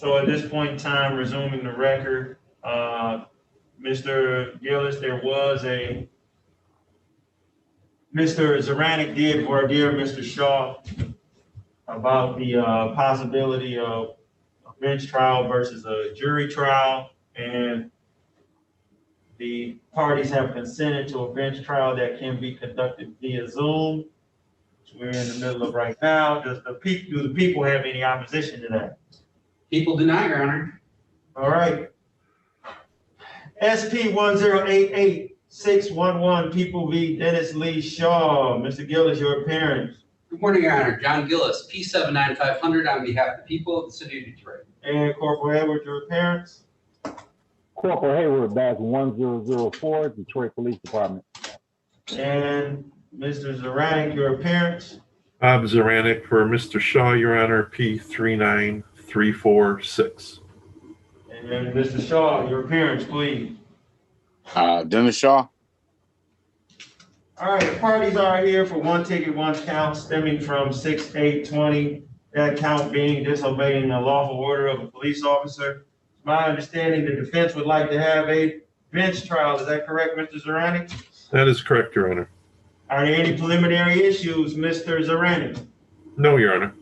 So at this point in time, resuming the record, Mr. Gillis, there was Mr. Zaranek did voir dire Mr. Shaw about the possibility of a bench trial versus a jury trial, and the parties have consented to a bench trial that can be conducted via Zoom, which we're in the middle of right now. Do the people have any opposition to that? People do not, Your Honor. All right. SP 1088611, People v. Dennis Lee Shaw. Mr. Gillis, your appearance. Good morning, Your Honor. John Gillis, P79500 on behalf of the people of the city of Detroit. And Corporal Edward, your appearance. Corporal Hayward, badge 1004, Detroit Police Department. And Mr. Zaranek, your appearance. Bob Zaranek for Mr. Shaw, Your Honor, P39346. And Mr. Shaw, your appearance, please. Dennis Shaw. All right, the parties are here for one ticket, one count stemming from 6/8/20. That count being disobeying the lawful order of a police officer. It's my understanding the defense would like to have a bench trial. Is that correct, Mr. Zaranek? That is correct, Your Honor. Are there any preliminary issues, Mr. Zaranek? No, Your Honor.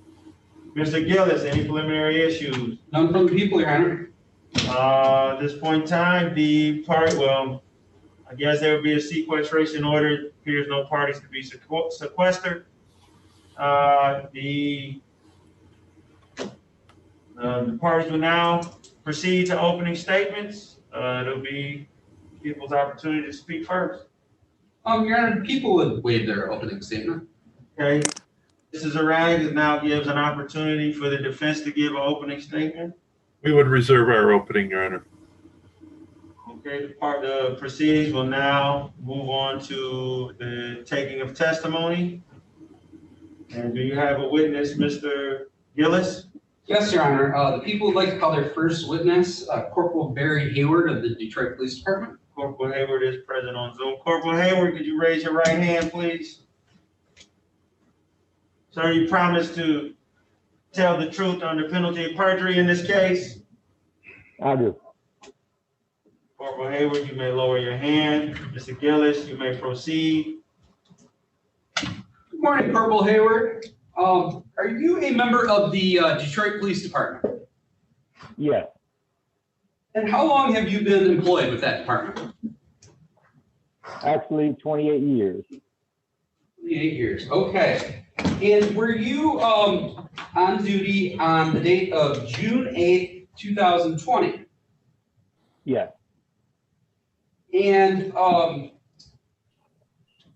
Mr. Gillis, any preliminary issues? None from the people, Your Honor. At this point in time, I guess there would be a sequestration order. It appears no parties to be sequestered. The parties will now proceed to opening statements. It'll be people's opportunity to speak first. Your Honor, people would waive their opening statement. Okay. Mrs. Zaranek now gives an opportunity for the defense to give an opening statement. We would reserve our opening, Your Honor. Okay, the proceedings will now move on to the taking of testimony. And do you have a witness, Mr. Gillis? Yes, Your Honor. The people would like to call their first witness, Corporal Barry Hayward of the Detroit Police Department. Corporal Hayward is present on Zoom. Corporal Hayward, could you raise your right hand, please? Sir, you promise to tell the truth under penalty of perjury in this case? I do. Corporal Hayward, you may lower your hand. Mr. Gillis, you may proceed. Good morning, Corporal Hayward. Are you a member of the Detroit Police Department? Yes. And how long have you been employed with that department? Actually, 28 years. 28 years. Okay. And were you on duty on the date of June 8th, 2020? Yes. And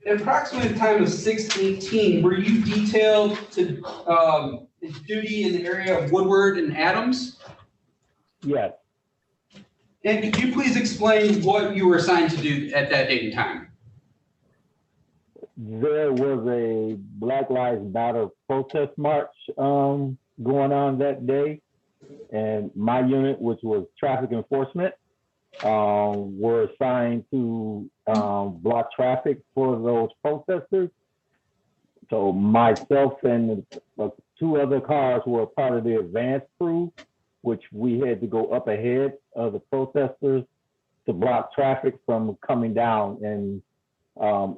at approximately the time of 6/18, were you detailed to duty in the area of Woodward and Adams? Yes. And could you please explain what you were assigned to do at that date and time? There was a Black Lives Matter protest march going on that day, and my unit, which was traffic enforcement, were assigned to block traffic for those protesters. So myself and two other cars were part of the advance crew, which we had to go up ahead of the protesters to block traffic from coming down and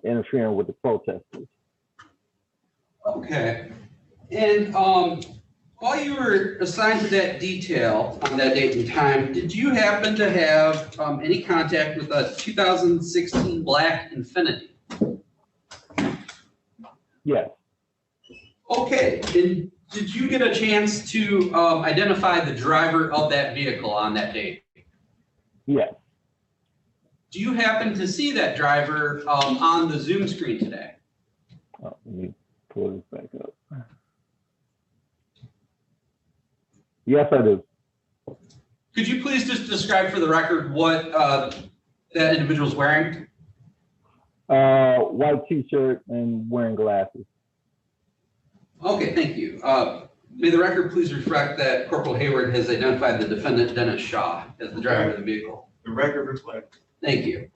interfering with the protesters. Okay. And while you were assigned to that detail on that date and time, did you happen to have any contact with a 2016 Black Infiniti? Yes. Okay. And did you get a chance to identify the driver of that vehicle on that date? Yes. Do you happen to see that driver on the Zoom screen today? Oh, let me pull this back up. Yes, I do. Could you please just describe for the record what that individual's wearing? White t-shirt and wearing glasses. Okay, thank you. May the record please reflect that Corporal Hayward has identified the defendant, Dennis Shaw, as the driver of the vehicle. The record reflects. Thank you.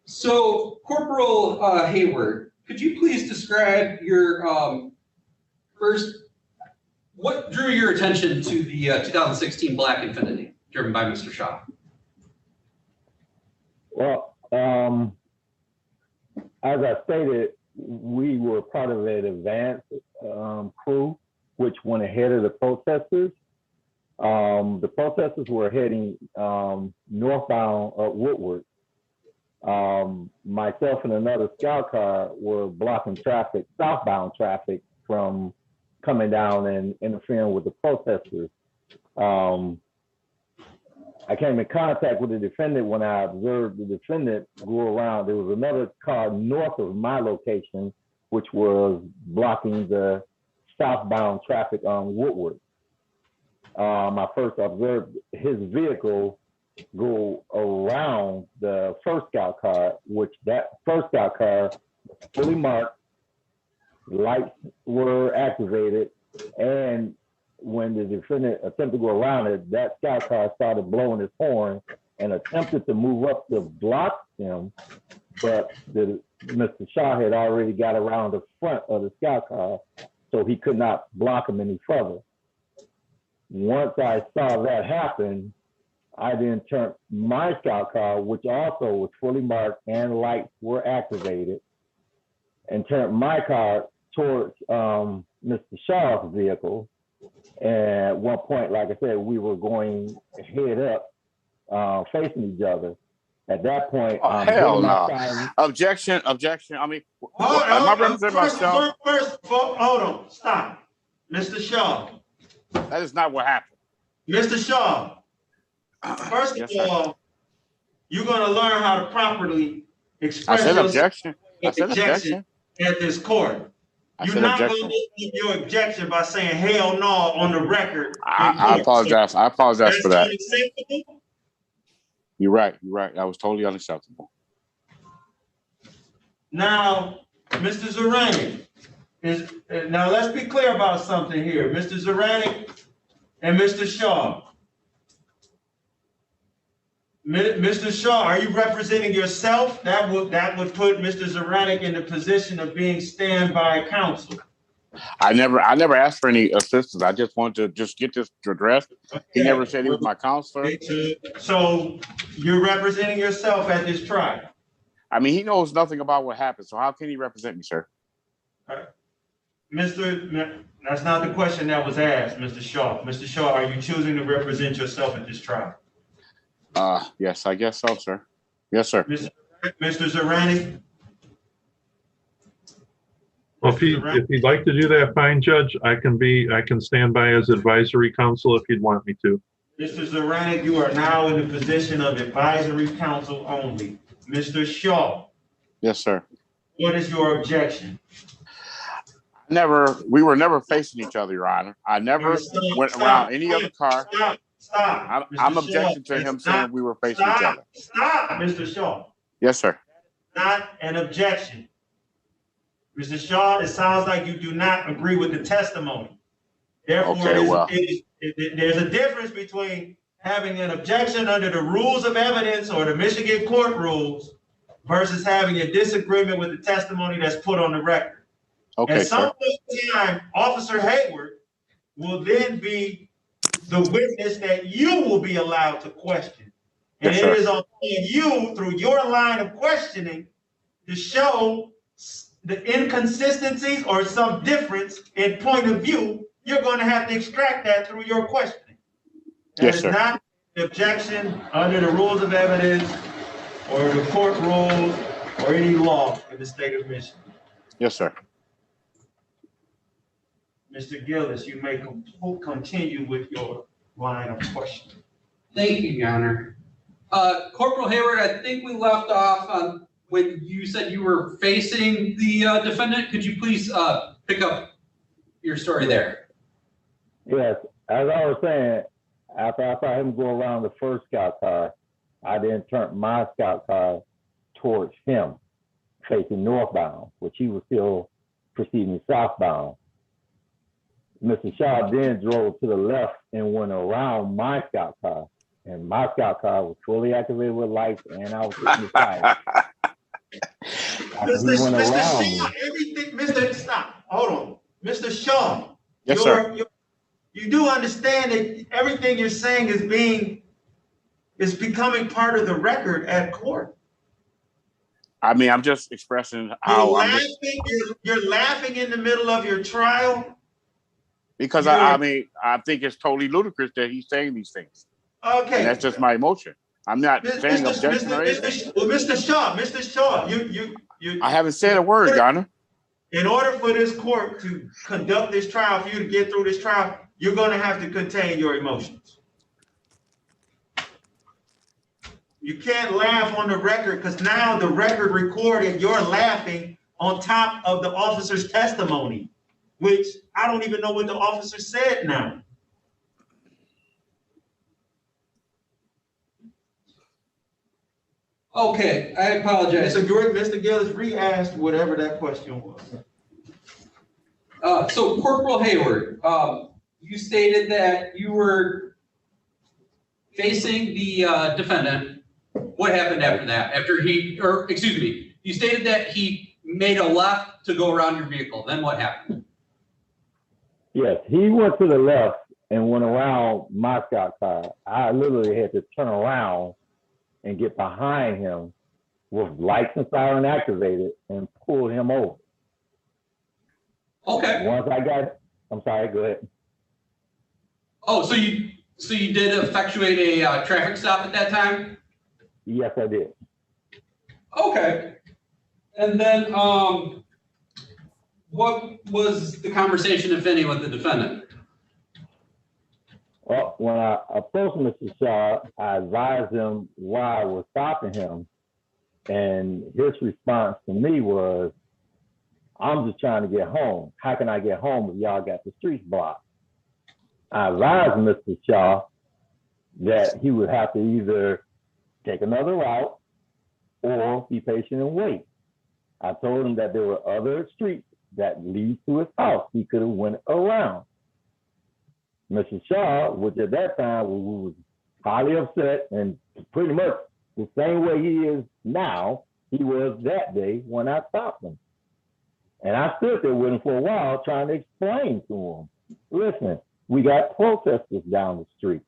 So, Corporal Hayward, could you please describe your first What drew your attention to the 2016 Black Infiniti driven by Mr. Shaw? Well, as I stated, we were part of an advanced crew, which went ahead of the protesters. The protesters were heading northbound up Woodward. Myself and another scout car were blocking traffic, southbound traffic, from coming down and interfering with the protesters. I came in contact with the defendant when I observed the defendant go around. There was another car north of my location, which was blocking the southbound traffic on Woodward. I first observed his vehicle go around the first scout car, which that first scout car was fully marked, lights were activated, and when the defendant attempted to go around it, that scout car started blowing his horn and attempted to move up to block him, but Mr. Shaw had already got around the front of the scout car, so he could not block him any further. Once I saw that happen, I then turned my scout car, which also was fully marked and lights were activated, and turned my car towards Mr. Shaw's vehicle. And at one point, like I said, we were going head up, facing each other. At that point, hell no. Objection. I mean, am I representing myself? Hold on, stop. Mr. Shaw. That is not what happened. Mr. Shaw, first of all, you're going to learn how to properly express I said your objection. I said objection at this court. You're not going to give your objection by saying hell no on the record. I apologize. I apologize for that. Unacceptable? You're right. You're right. That was totally unacceptable. Now, Mr. Zaranek, now let's be clear about something here. Mr. Zaranek and Mr. Shaw. Mr. Shaw, are you representing yourself? That would put Mr. Zaranek in the position of being standby counsel. I never asked for any assistance. I just wanted to get this addressed. Okay. He never said he was my counselor. So you're representing yourself at this trial? I mean, he knows nothing about what happened. So how can he represent me, sir? That's not the question that was asked, Mr. Shaw. Mr. Shaw, are you choosing to represent yourself at this trial? Yes, I guess so, sir. Yes, sir. Mr. Zaranek? Well, if you'd like to do that, fine, Judge. I can stand by as advisory counsel if you'd want me to. Mr. Zaranek, you are now in the position of advisory counsel only. Mr. Shaw? Yes, sir. What is your objection? We were never facing each other, Your Honor. I never went around any other car. Stop. I'm objecting to him saying we were facing each other. Stop, Mr. Shaw. Yes, sir. Not an objection. Mr. Shaw, it sounds like you do not agree with the testimony. Therefore, there's a difference between having an objection under the rules of evidence or the Michigan court rules versus having a disagreement with the testimony that's put on the record. Okay, at some point in time, Officer Hayward will then be the witness that you will be allowed to question. And it is on you, through your line of questioning, to show the inconsistencies or some difference in point of view. You're going to have to extract that through your questioning. That is not the objection under the rules of evidence or the court rules or any law in the state of Michigan. Yes, sir. Mr. Gillis, you may continue with your line of questioning. Thank you, Your Honor. Corporal Hayward, I think we left off on when you said you were facing the defendant. Could you please pick up your story there? Yes, as I was saying, after I saw him go around the first scout car, I then turned my scout car towards him, facing northbound, which he was still proceeding southbound. Mr. Shaw then drove to the left and went around my scout car, and my scout car was fully activated with lights, and I was hitting the fire. Mr. Shaw, stop. Hold on. Mr. Shaw, yes, sir. You do understand that everything you're saying is becoming part of the record at court. I mean, I'm just expressing You're how I'm laughing, just, you're laughing in the middle of your trial. because I mean, I think it's totally ludicrous that he's saying these things. Okay. And that's just my emotion. I'm not saying objection or anything. Mr. Shaw, you. I haven't said a word, Your Honor. In order for this court to conduct this trial, for you to get through this trial, you're going to have to contain your emotions. You can't laugh on the record because now the record recorded you're laughing on top of the officer's testimony, which I don't even know what the officer said now. Okay, I apologize. Mr. Gillis re-asked whatever that question was. So Corporal Hayward, you stated that you were facing the defendant. What happened after that? Excuse me, you stated that he made a left to go around your vehicle. Then what happened? Yes, he went to the left and went around my scout car. I literally had to turn around and get behind him with lights and siren activated and pull him over. Okay. Once I got, I'm sorry, go ahead. Oh, so you did effectuate a traffic stop at that time? Yes, I did. Okay. And then what was the conversation, if any, with the defendant? Well, when I approached Mr. Shaw, I advised him why I was stopping him. And his response to me was, I'm just trying to get home. How can I get home if y'all got the streets blocked? I advised Mr. Shaw that he would have to either take another route or be patient and wait. I told him that there were other streets that lead to his house. He could have went around. Mr. Shaw, which at that time was highly upset and pretty much the same way he is now, he was that day when I stopped him. And I stood there with him for a while trying to explain to him, listen, we got protesters down the street.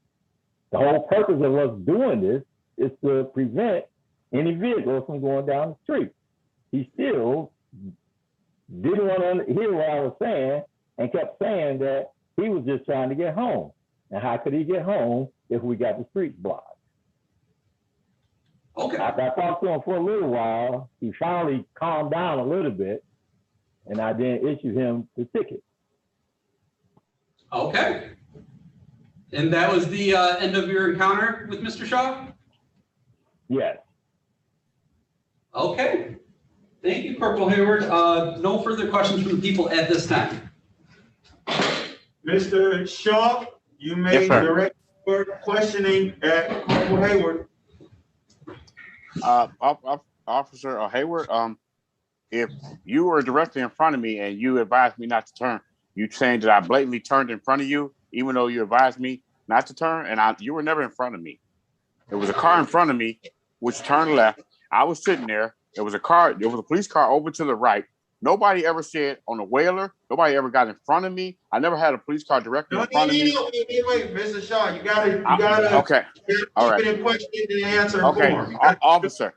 The whole purpose of us doing this is to prevent any vehicles from going down the street. He still didn't want to hear what I was saying and kept saying that he was just trying to get home. And how could he get home if we got the streets blocked? Okay. After I talked to him for a little while, he finally calmed down a little bit, and I then issued him the ticket. Okay. And that was the end of your encounter with Mr. Shaw? Yes. Okay. Thank you, Corporal Hayward. No further questions from the people at this time. Mr. Shaw, you may direct your questioning at Corporal Hayward. Officer Hayward, if you were directly in front of me and you advised me not to turn, you saying that I blatantly turned in front of you, even though you advised me not to turn, and you were never in front of me. There was a car in front of me, which turned left. I was sitting there. There was a police car over to the right. Nobody ever said on a whaler. Nobody ever got in front of me. I never had a police car directly in front of me. Wait, Mr. Shaw, you gotta. Okay. All right. Keep it in question and answer Okay, form. officer.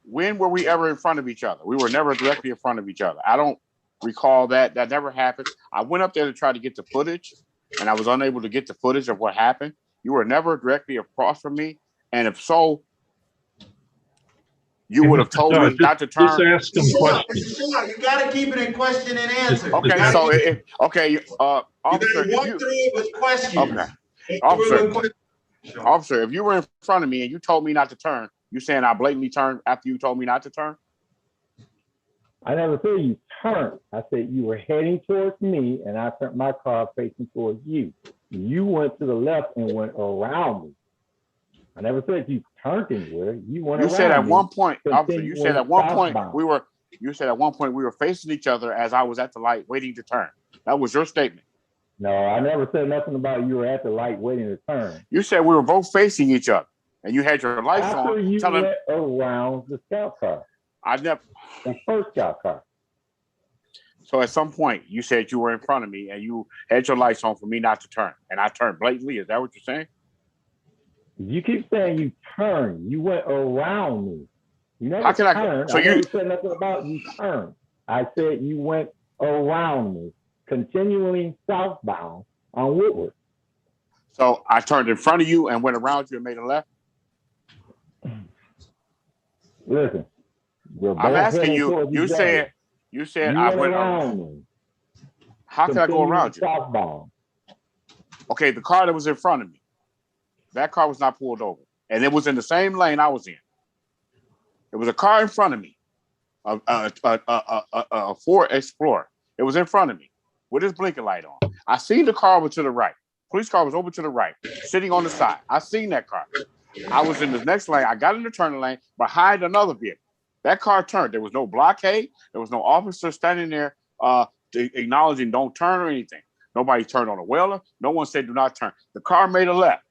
When were we ever in front of each other? We were never directly in front of each other. I don't recall that. That never happened. I went up there to try to get the footage, and I was unable to get the footage of what happened. You were never directly across from me, and if so, you would have told me not to turn. Just ask him questions. You gotta keep it in question and answer. Okay, so officer, you walk through it with questions. Okay, officer, if you were in front of me and you told me not to turn, you saying I blatantly turned after you told me not to turn? I never said you turned. I said you were heading towards me, and I turned my car facing towards you. You went to the left and went around me. I never said you turned anywhere. You went around. You said at one point, officer, you said at one point we were facing each other as I was at the light waiting to turn. That was your statement. No, I never said nothing about you were at the light waiting to turn. You said we were both facing each other, and you had your lights After on. You went around the scout car. I never. The first scout car. So at some point, you said you were in front of me and you had your lights on for me not to turn, and I turned blatantly. Is that what you're saying? You keep saying you turned. You went around me. You never How can I? turned. So I you never said nothing about you turned. I said you went around me, continuing southbound on Woodward. So I turned in front of you and went around you and made a left. Listen, we're I'm both asking heading you. towards You each other. said You I went went around me. How can I go Continuing around you? southbound. Okay, the car that was in front of me, that car was not pulled over, and it was in the same lane I was in. It was a car in front of me, a Ford Explorer. It was in front of me with his blinker light on. I seen the car over to the right. Police car was over to the right, sitting on the side. I seen that car. I was in the next lane. I got in the turning lane behind another vehicle. That car turned. There was no blockade. There was no officer standing there acknowledging don't turn or anything. Nobody turned on a whaler. No one said do not turn. The car made a left.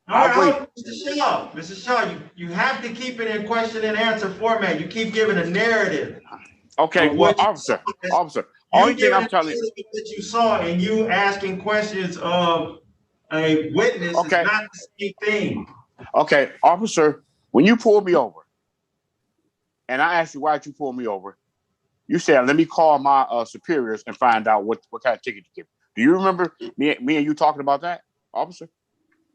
All right, Mr. Shaw, you have to keep it in question and answer format. You keep giving a narrative. Okay, well, officer, only thing I'm telling you that you saw and you asking questions of a witness is not the same thing. Okay, officer, when you pulled me over, and I asked you why'd you pull me over, you said let me call my superiors and find out what kind of ticket to give. Do you remember me and you talking about that, officer?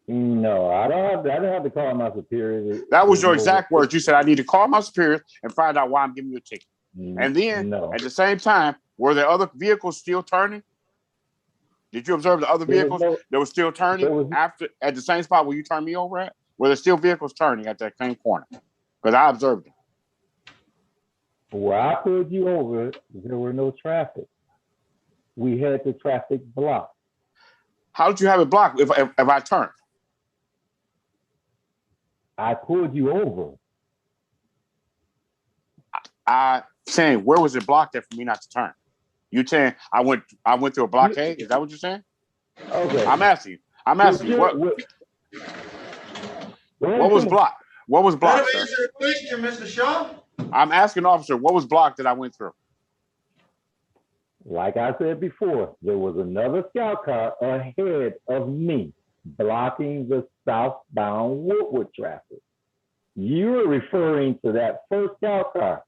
No, I don't have to call my superior. That was your exact words. You said I need to call my superiors and find out why I'm giving you a ticket. And then at the same time, were there other vehicles still turning? Did you observe the other vehicles that were still turning at the same spot where you turned me over at? Were there still vehicles turning at that same corner? Because I observed them. Where I pulled you over, there were no traffic. We had the traffic blocked. How did you have it blocked if I turned? I pulled you over. I saying where was it blocked at for me not to turn? You saying I went through a blockade? Is that what you're saying? Okay. I'm asking you what was blocked? What was blocked, sir? Answer the question, Mr. Shaw. I'm asking officer, what was blocked that I went through? Like I said before, there was another scout car ahead of me blocking the southbound Woodward traffic. You were referring to that first scout car.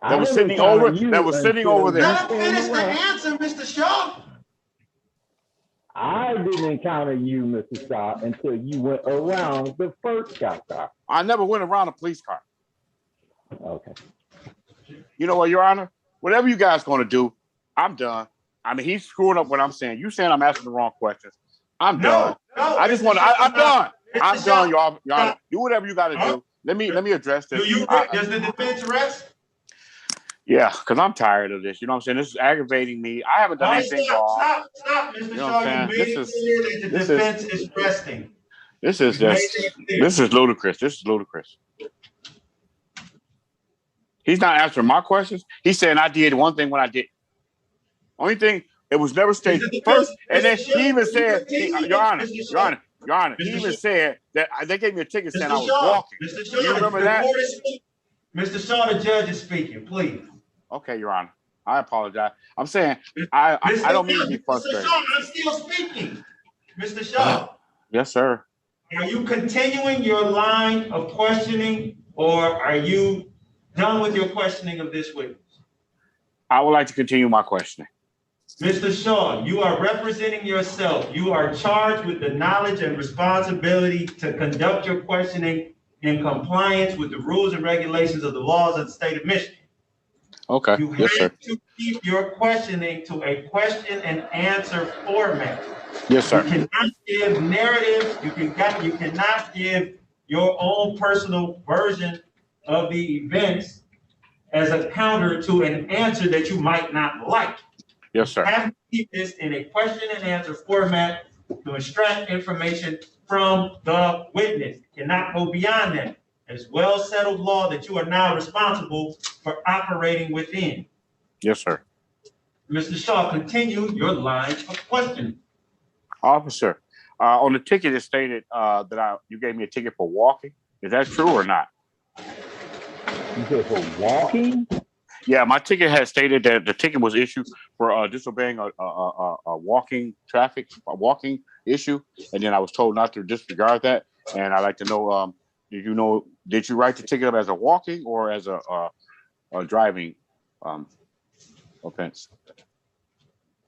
That was sitting over there. Let him finish the answer, Mr. Shaw. I didn't encounter you, Mr. Shaw, until you went around the first scout car. I never went around a police car. Okay. You know what, Your Honor? Whatever you guys going to do, I'm done. I mean, he's screwing up what I'm saying. You saying I'm asking the wrong questions. I'm done. I'm done. I'm done, Your Honor. Do whatever you got to do. Let me address this. Does the defense rest? Yeah, because I'm tired of this. You know what I'm saying? This is aggravating me. I haven't done anything wrong. Stop, Mr. You know Shaw. what I'm saying? The defense is resting. This is ludicrous. This is ludicrous. He's not answering my questions. He's saying I did one thing when I did. Only thing, it was never stated first. And then he even said, Your Honor, he even said that they gave me a ticket saying I was walking. Mr. Shaw, you remember that? Mr. Shaw, the judge is speaking, please. Okay, Your Honor. I apologize. I'm saying I don't mean to be frustrated. Mr. Shaw, I'm still speaking. Mr. Shaw. Yes, sir. Are you continuing your line of questioning, or are you done with your questioning of this witness? I would like to continue my questioning. Mr. Shaw, you are representing yourself. You are charged with the knowledge and responsibility to conduct your questioning in compliance with the rules and regulations of the laws of the state of Michigan. Okay. You yes, have sir. to keep your questioning to a question and answer format. Yes, sir. You cannot give narratives. You cannot give your own personal version of the events as a counter to an answer that you might not like. Yes, sir. You have to keep this in a question and answer format to extract information from the witness. You cannot go beyond that. It's well settled law that you are now responsible for operating within. Yes, sir. Mr. Shaw, continue your line of questioning. Officer, on the ticket it stated that you gave me a ticket for walking. Is that true or not? You said for walking? Yeah, my ticket had stated that the ticket was issued for disobeying a walking issue, and then I was told not to disregard that. And I'd like to know, did you write the ticket up as a walking or as a driving offense?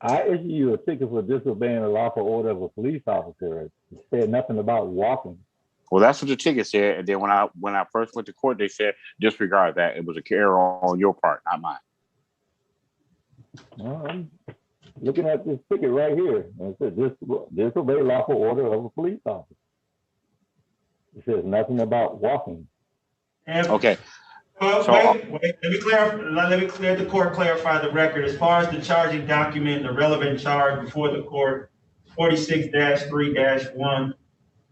I issued you a ticket for disobeying a lawful order of a police officer. It said nothing about walking. Well, that's what the ticket said. And then when I first went to court, they said disregard that. It was a error on your part, not mine. I'm looking at this ticket right here, and it says disobey lawful order of a police officer. It says nothing about walking. Okay. Well, So, wait. Let me clear the court, clarify the record. As far as the charging document, the relevant charge before the court, 46-3-1,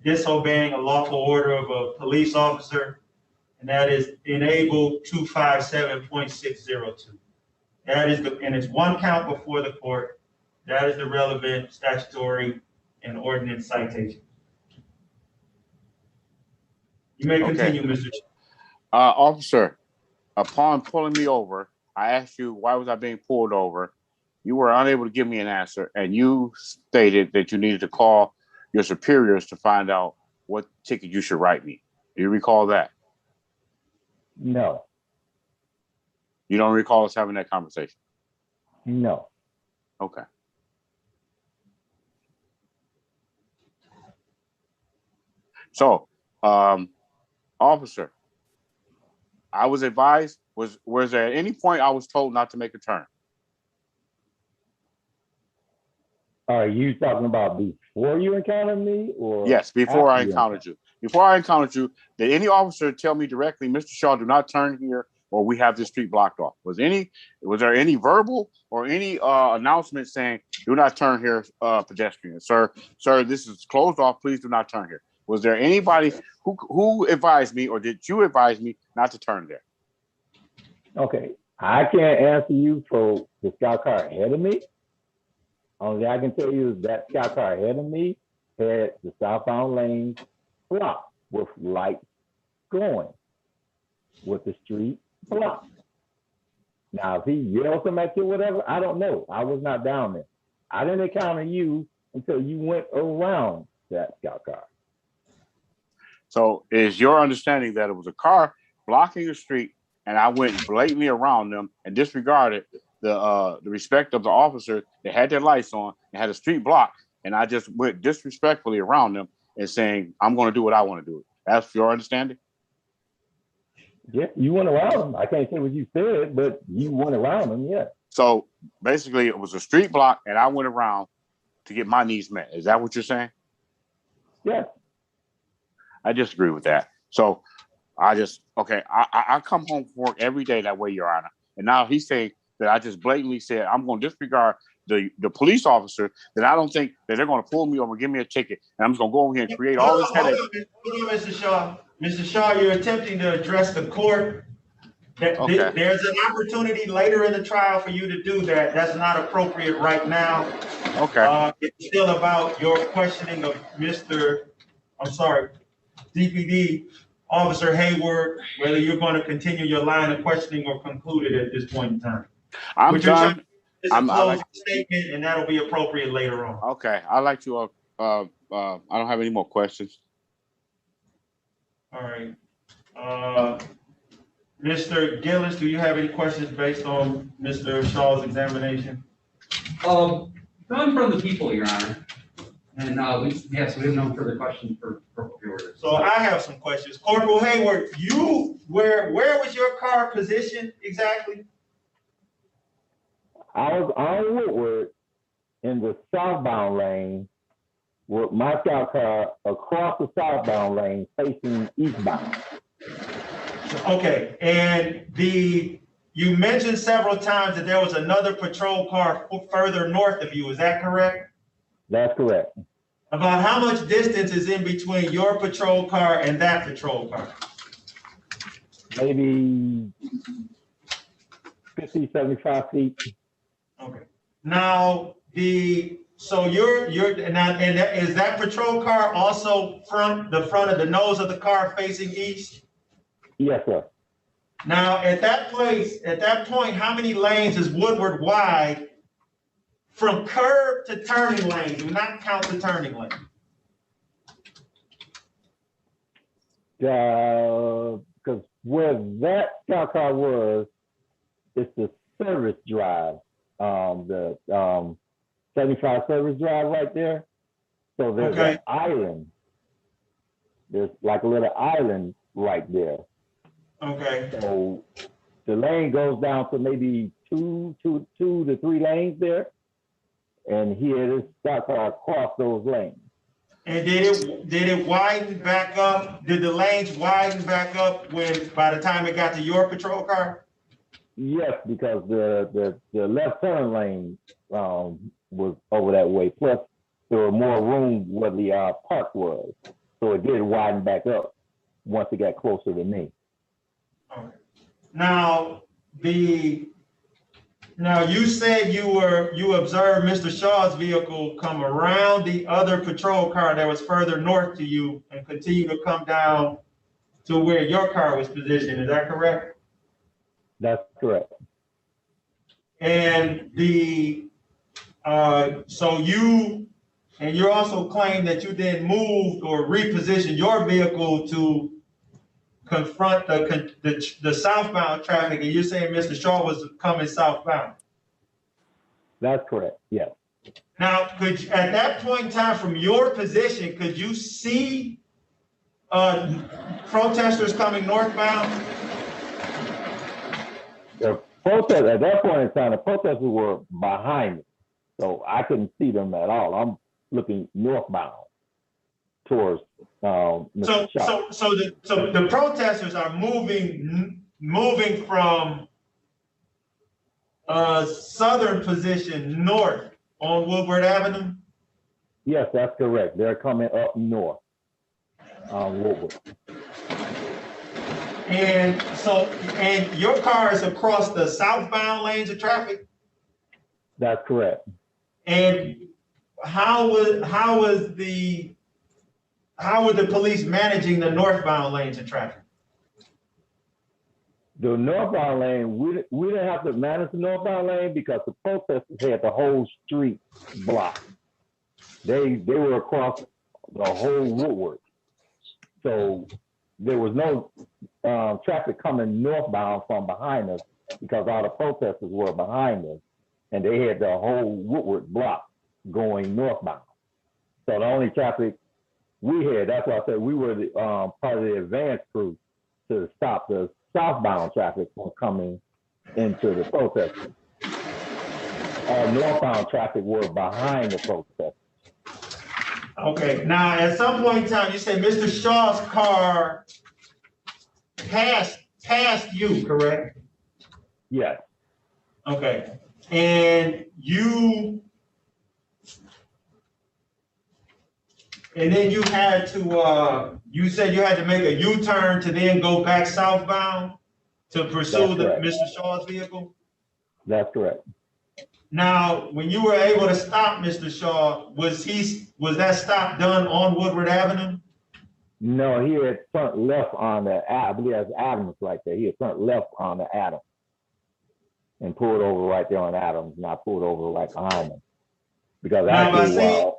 disobeying a lawful order of a police officer, and that is enabled 257.602. That is and it's one count before the court. That is the relevant statutory and ordinance citation. You may continue, Mr. Officer, upon pulling me over, I asked you why was I being pulled over. You were unable to give me an answer, and you stated that you needed to call your superiors to find out what ticket you should write me. Do you recall that? No. You don't recall us having that conversation? No. Okay. So, officer, I was advised, was there at any point I was told not to make a turn? Are you talking about before you encountered me, or? Yes, before I encountered you. Before I encountered you, did any officer tell me directly, Mr. Shaw, do not turn here, or we have this street blocked off? Was there any verbal or any announcement saying, do not turn here, pedestrian? Sir, this is closed off. Please do not turn here. Was there anybody who advised me, or did you advise me not to turn there? Okay, I can't answer you for the scout car ahead of me. Only I can tell you is that scout car ahead of me had the southbound lane blocked with lights going, with the street blocked. Now, if he yelled something at you or whatever, I don't know. I was not down there. I didn't encounter you until you went around that scout car. So is your understanding that it was a car blocking the street and I went blatantly around them and disregarded the respect of the officer that had their lights on and had a street block, and I just went disrespectfully around them and saying, I'm going to do what I want to do? That's your understanding? Yeah, you went around them. I can't say what you said, but you went around them, yeah. So basically it was a street block and I went around to get my needs met. Is that what you're saying? Yeah. I disagree with that. So I come home from work every day that way, Your Honor. And now he's saying that I just blatantly said I'm going to disregard the police officer, that I don't think that they're going to pull me over and give me a ticket. And I'm just going to go over here and create all this headache. Hold on, Mr. Shaw. Mr. Shaw, you're attempting to address the court. Okay. There's an opportunity later in the trial for you to do that. That's not appropriate right now. Okay. It's still about your questioning of DPD Officer Hayward, whether you're going to continue your line of questioning or conclude it at this point in time. I'm done. It's a closing statement, and that'll be appropriate later on. Okay. I'd like to, I don't have any more questions. All right. Mr. Gillis, do you have any questions based on Mr. Shaw's examination? None from the people, Your Honor. And we have no further questions for orders. So I have some questions. Corporal Hayward, where was your car positioned exactly? I was on Woodward in the southbound lane with my scout car across the southbound lane facing eastbound. Okay, and you mentioned several times that there was another patrol car further north of you. Is that correct? That's correct. About how much distance is in between your patrol car and that patrol car? Maybe 50, 75 feet. Okay. Now so is that patrol car also the front of the nose of the car facing east? Yes, sir. Now, at that point, how many lanes is Woodward wide from curb to turning lane? Do not count the turning lane. Because where that scout car was, it's the service drive, the 75 service drive right there. So there's an island. There's like a little island right there. Okay. So the lane goes down to maybe two to three lanes there. And he had his scout car across those lanes. And did it widen back up? Did the lanes widen back up by the time it got to your patrol car? Yes, because the left turn lane was over that way. Plus, there was more room where the park was, so it did widen back up once it got closer to me. Okay. Now you said you observed Mr. Shaw's vehicle come around the other patrol car that was further north to you and continue to come down to where your car was positioned. Is that correct? That's correct. And you also claim that you then moved or repositioned your vehicle to confront the southbound traffic, and you're saying Mr. Shaw was coming southbound. That's correct, yes. Now, at that point in time, from your position, could you see protesters coming northbound? At that point in time, the protesters were behind me, so I couldn't see them at all. I'm looking northbound towards Mr. Shaw. So the protesters are moving from southern position north on Woodward Avenue? Yes, that's correct. They're coming up north on Woodward. And your car is across the southbound lanes of traffic? That's correct. And how were the police managing the northbound lanes of traffic? The northbound lane, we didn't have to manage the northbound lane because the protesters had the whole street blocked. They were across the whole Woodward. So there was no traffic coming northbound from behind us because all the protesters were behind us and they had the whole Woodward block going northbound. So the only traffic we had, that's why I said we were the, part of the advance crew to stop the southbound traffic from coming into the protesters. All northbound traffic were behind the protesters. Okay, now at some point in time, you said Mr. Shaw's car passed you, correct? Yes. Okay, and then you had to, you said you had to make a U-turn to then go back southbound to pursue Mr. Shaw's vehicle? That's correct. Now, when you were able to stop Mr. Shaw, was that stop done on Woodward Avenue? No, he had turned left on the, I believe that's Adams right there. He had turned left on the Adams and pulled over right there on Adams, and I pulled over right behind him. Because actually,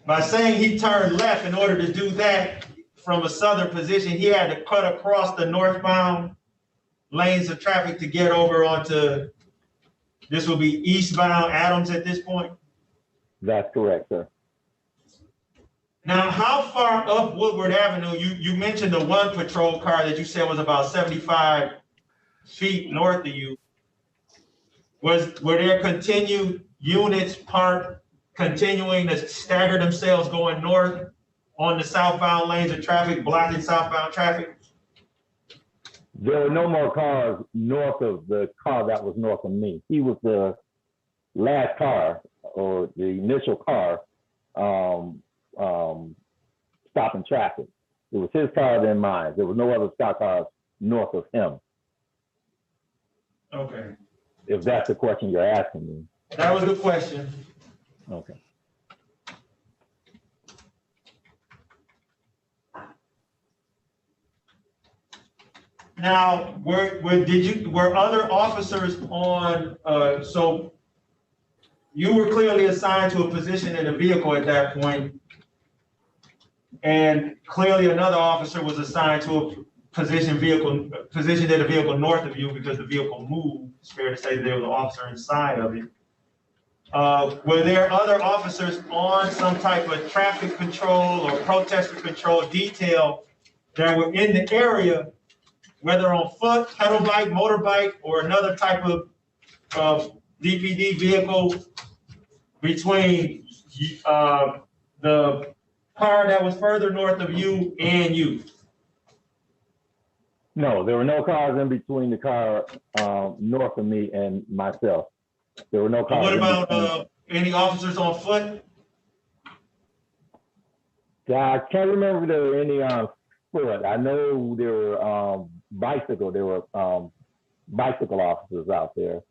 by saying he turned left, in order to do that from a southern position, he had to cut across the northbound lanes of traffic to get over onto, this will be eastbound Adams at this point? That's correct, sir. Now, how far up Woodward Avenue, you mentioned the one patrol car that you said was about 75 feet north of you. Were there continued units parked, continuing to stagger themselves going north on the southbound lanes of traffic, blocking southbound traffic? There were no more cars north of the car that was north of me. He was the last car, or the initial car, stopping traffic. It was his car, then mine. There was no other stock cars north of him. Okay. If that's the question you're asking me. That was the question. Okay. Now, were other officers on, so you were clearly assigned to a position in the vehicle at that point, and clearly another officer was assigned to a position in the vehicle north of you because the vehicle moved. It's fair to say there was an officer inside of it. Were there other officers on some type of traffic control or protester control detail that were in the area, whether on foot, pedal bike, motorbike, or another type of DPD vehicle between the car that was further north of you and you? No, there were no cars in between the car north of me and myself. There were no cars. What about any officers on foot? I can't remember if there were any on foot. I know there were bicycle. There were bicycle officers out there,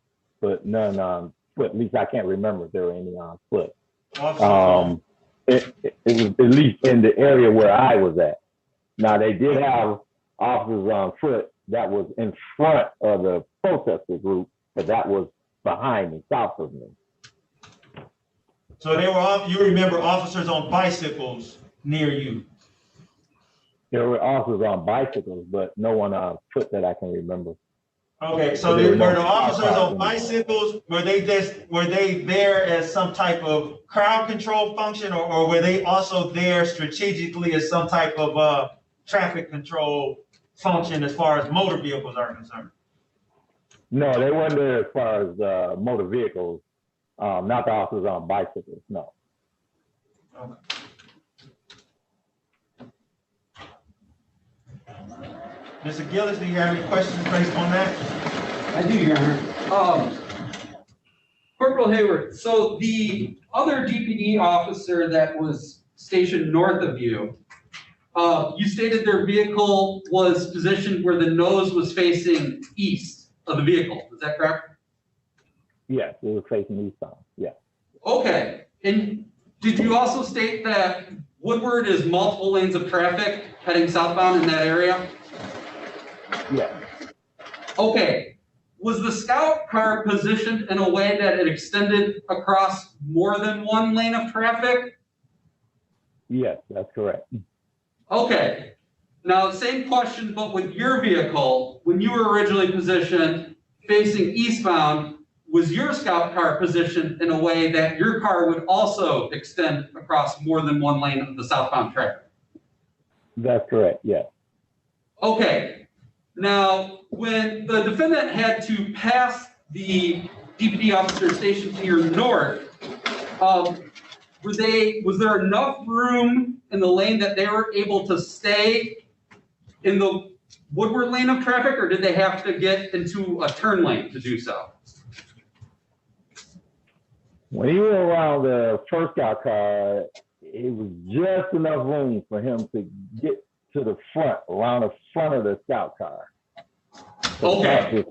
but none on foot. At least I can't remember if there were any on foot. It was at least in the area where I was at. Now they did have officers on foot that was in front of the protester group, but that was behind me, south of me. So they were you remember officers on bicycles near you? There were officers on bicycles, but no one on foot that I can remember. Okay, so were the officers on bicycles, were they there as some type of crowd control function, or were they also there strategically as some type of traffic control function as far as motor vehicles are concerned? No, they weren't there as far as motor vehicles, not the officers on bicycles, no. Okay. Mr. Gillis, do you have any questions based on that? I do, Your Honor. Corporal Hayward, so the other DPD officer that was stationed north of you, you stated their vehicle was positioned where the nose was facing east of the vehicle. Is that correct? Yes, they were facing eastbound, yeah. Okay, and did you also state that Woodward is multiple lanes of traffic heading southbound in that area? Yeah. Okay, was the scout car positioned in a way that it extended across more than one lane of traffic? Yes, that's correct. Okay, now same question, but with your vehicle, when you were originally positioned facing eastbound, was your scout car positioned in a way that your car would also extend across more than one lane of the southbound traffic? That's correct, yes. Okay, now when the defendant had to pass the DPD officer station to your north, was there enough room in the lane that they were able to stay in the Woodward lane of traffic, or did they have to get into a turn lane to do so? When you were around the first scout car, it was just enough room for him to get to the front, around the front of the scout car. Okay.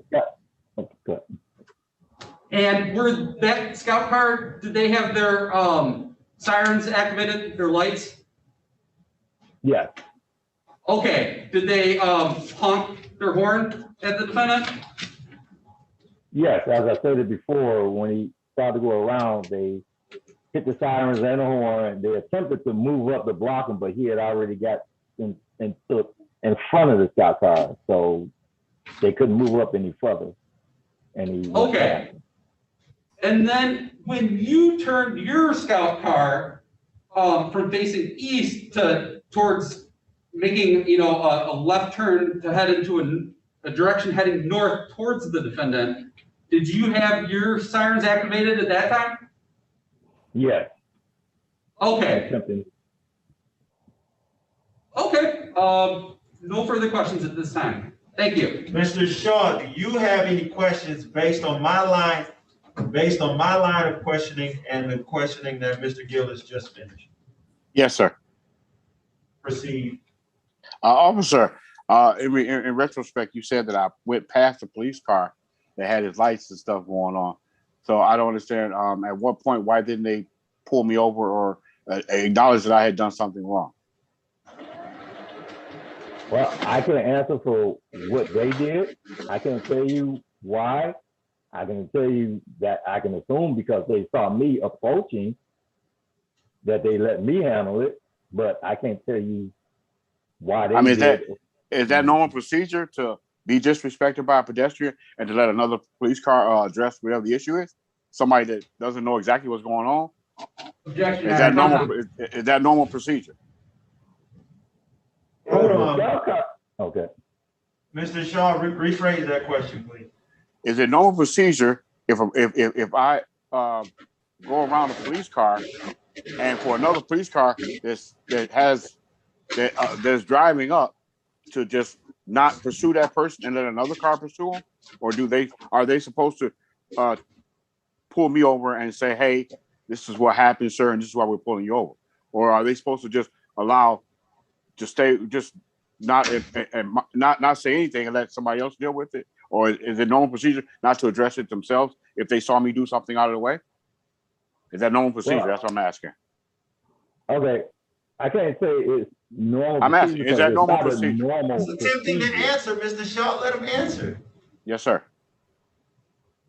And were that scout car, did they have their sirens activated, their lights? Yes. Okay, did they honk their horn at the defendant? Yes, as I stated before, when he started to go around, they hit the sirens and the horn. They attempted to move up the blocking, but he had already got in front of the scout car, so they couldn't move up any further. And he okay. And then when you turned your scout car from facing east towards making a left turn to head into a direction heading north towards the defendant, did you have your sirens activated at that time? Yes. Okay. Okay. No further questions at this time. Thank you. Mr. Shaw, do you have any questions based on my line of questioning and the questioning that Mr. Gillis just finished? Yes, sir. Proceed. Officer, in retrospect, you said that I went past the police car that had his lights and stuff going on. So I don't understand. At what point, why didn't they pull me over or acknowledge that I had done something wrong? Well, I can answer for what they did. I can't tell you why. I can tell you that I can assume because they saw me approaching that they let me handle it, but I can't tell you why they I mean, did. is that normal procedure to be disrespected by a pedestrian and to let another police car address whatever the issue is? Somebody that doesn't know exactly what's going on. Objection. Is that normal? Is that normal procedure? Hold on, Okay. Mr. Shaw, rephrase that question, please. Is it normal procedure if I go around a police car and for another police car that's driving up to just not pursue that person and let another car pursue them, or are they supposed to pull me over and say, "Hey, this is what happened, sir, and this is why we're pulling you over," or are they supposed to just allow to stay just not say anything and let somebody else deal with it? Or is it normal procedure not to address it themselves if they saw me do something out of the way? Is that normal procedure? That's what I'm asking. Okay. I can't say it's normal. I'm asking, is that normal procedure? He's attempting to answer, Mr. Shaw. Let him answer. Yes, sir.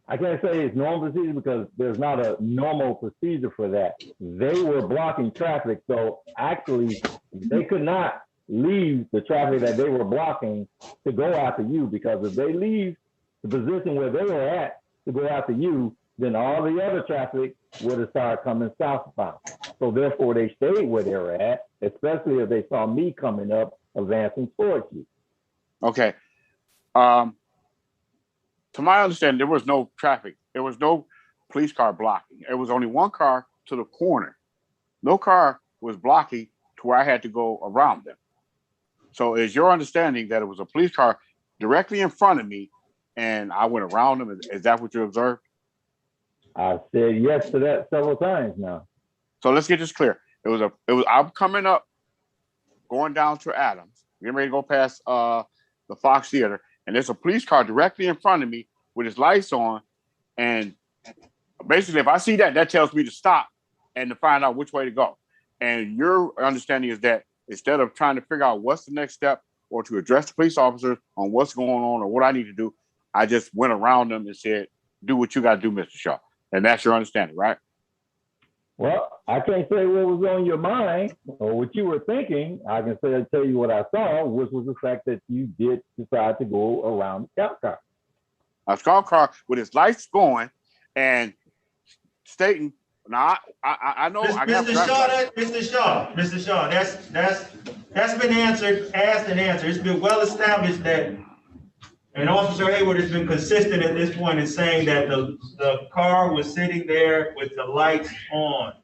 I can't say it's normal procedure because there's not a normal procedure for that. They were blocking traffic, so actually they could not leave the traffic that they were blocking to go after you, because if they leave the position where they were at to go after you, then all the other traffic would have started coming southbound. So therefore they stayed where they were at, especially if they saw me coming up, advancing towards you. Okay. To my understanding, there was no traffic. There was no police car blocking. There was only one car to the corner. No car was blocking to where I had to go around them. So is your understanding that it was a police car directly in front of me and I went around them? Is that what you observed? I said yes to that several times now. So let's get this clear. I'm coming up, going down to Adams, getting ready to go past the Fox Theater, and there's a police car directly in front of me with his lights on. And basically, if I see that, that tells me to stop and to find out which way to go. And your understanding is that instead of trying to figure out what's the next step or to address the police officers on what's going on or what I need to do, I just went around them and said, do what you got to do, Mr. Shaw. And that's your understanding, right? Well, I can't say what was on your mind or what you were thinking. I can tell you what I saw, which was the fact that you did decide to go around the scout car. A scout car with his lights going and stating, now I know I got Mr. Shaw, that's been asked and answered. It's been well established that, and Officer Hayward has been consistent at this point in saying that the car was sitting there with the lights on.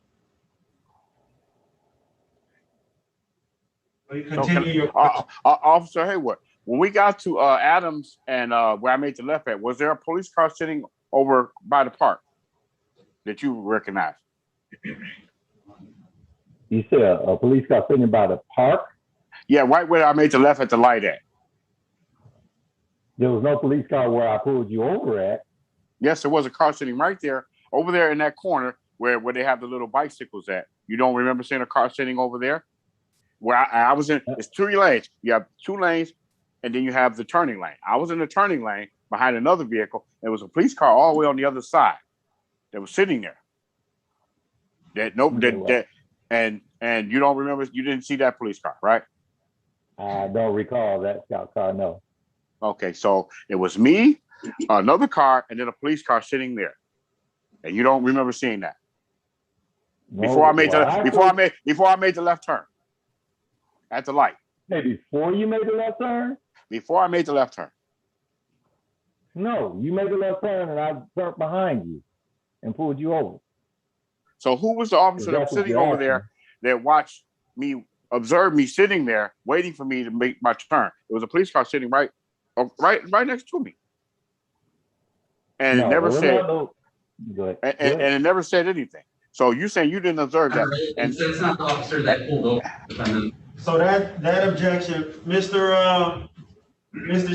Will you continue your question? Officer Hayward, when we got to Adams and where I made the left at, was there a police car sitting over by the park that you recognize? You said a police car sitting by the park? Yeah, right where I made the left at the light at. There was no police car where I pulled you over at. Yes, there was a car sitting right there, over there in that corner where they have the little bicycles at. You don't remember seeing a car sitting over there? Where I was in, it's 3 lanes. You have 2 lanes, and then you have the turning lane. I was in the turning lane behind another vehicle. There was a police car all the way on the other side that was sitting there. And you don't remember, you didn't see that police car, right? I don't recall that scout car, no. Okay, so it was me, another car, and then a police car sitting there. And you don't remember seeing that? No, before I made the left turn at the light. Hey, before you made the left turn? Before I made the left turn. No, you made the left turn and I turned behind you and pulled you over. So who was the officer that was sitting over there that watched me, observed me sitting there, waiting for me to make my turn? It was a police car sitting right next to me. And it never said, and it never said anything. So you saying you didn't observe that? And it's not the officer that pulled over. So that objection, Mr.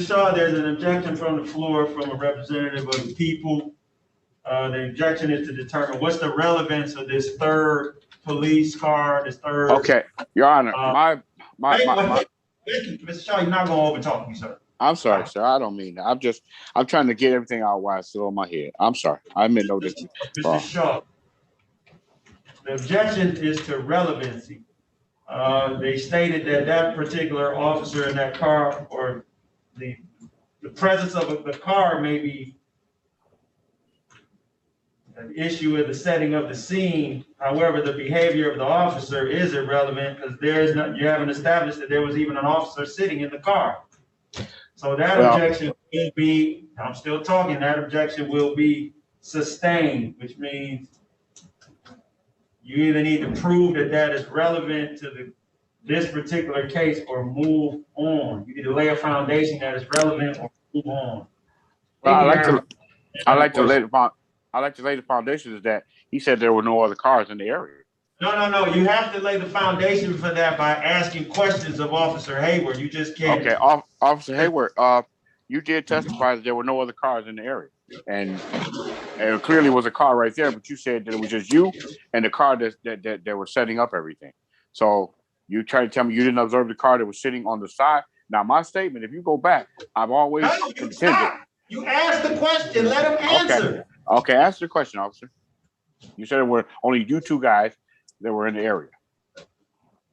Shaw, there's an objection from the floor from a representative of the people. The objection is to determine what's the relevance of this third police car, this third. Okay, Your Honor, Mr. Shaw, you're not gonna overtalk me, sir. I'm sorry, sir. I don't mean that. I'm trying to get everything out while it's still on my head. I'm sorry. I meant no disrespect. Mr. Shaw, the objection is to relevancy. They stated that that particular officer in that car, or the presence of the car may be an issue in the setting of the scene. However, the behavior of the officer is irrelevant because you haven't established that there was even an officer sitting in the car. So that objection will be, I'm still talking, that objection will be sustained, which means you either need to prove that that is relevant to this particular case or move on. You need to lay a foundation that is relevant or move on. Well, I like to lay the foundation is that he said there were no other cars in the area. No. You have to lay the foundation for that by asking questions of Officer Hayward. You just can't. Okay, Officer Hayward, you did testify that there were no other cars in the area, and it clearly was a car right there. But you said that it was just you and the car that were setting up everything. So you tried to tell me you didn't observe the car that was sitting on the side. Now my statement, if you go back, I've always contended. You asked the question. Let him answer. Okay, ask the question, officer. You said it were only you two guys that were in the area.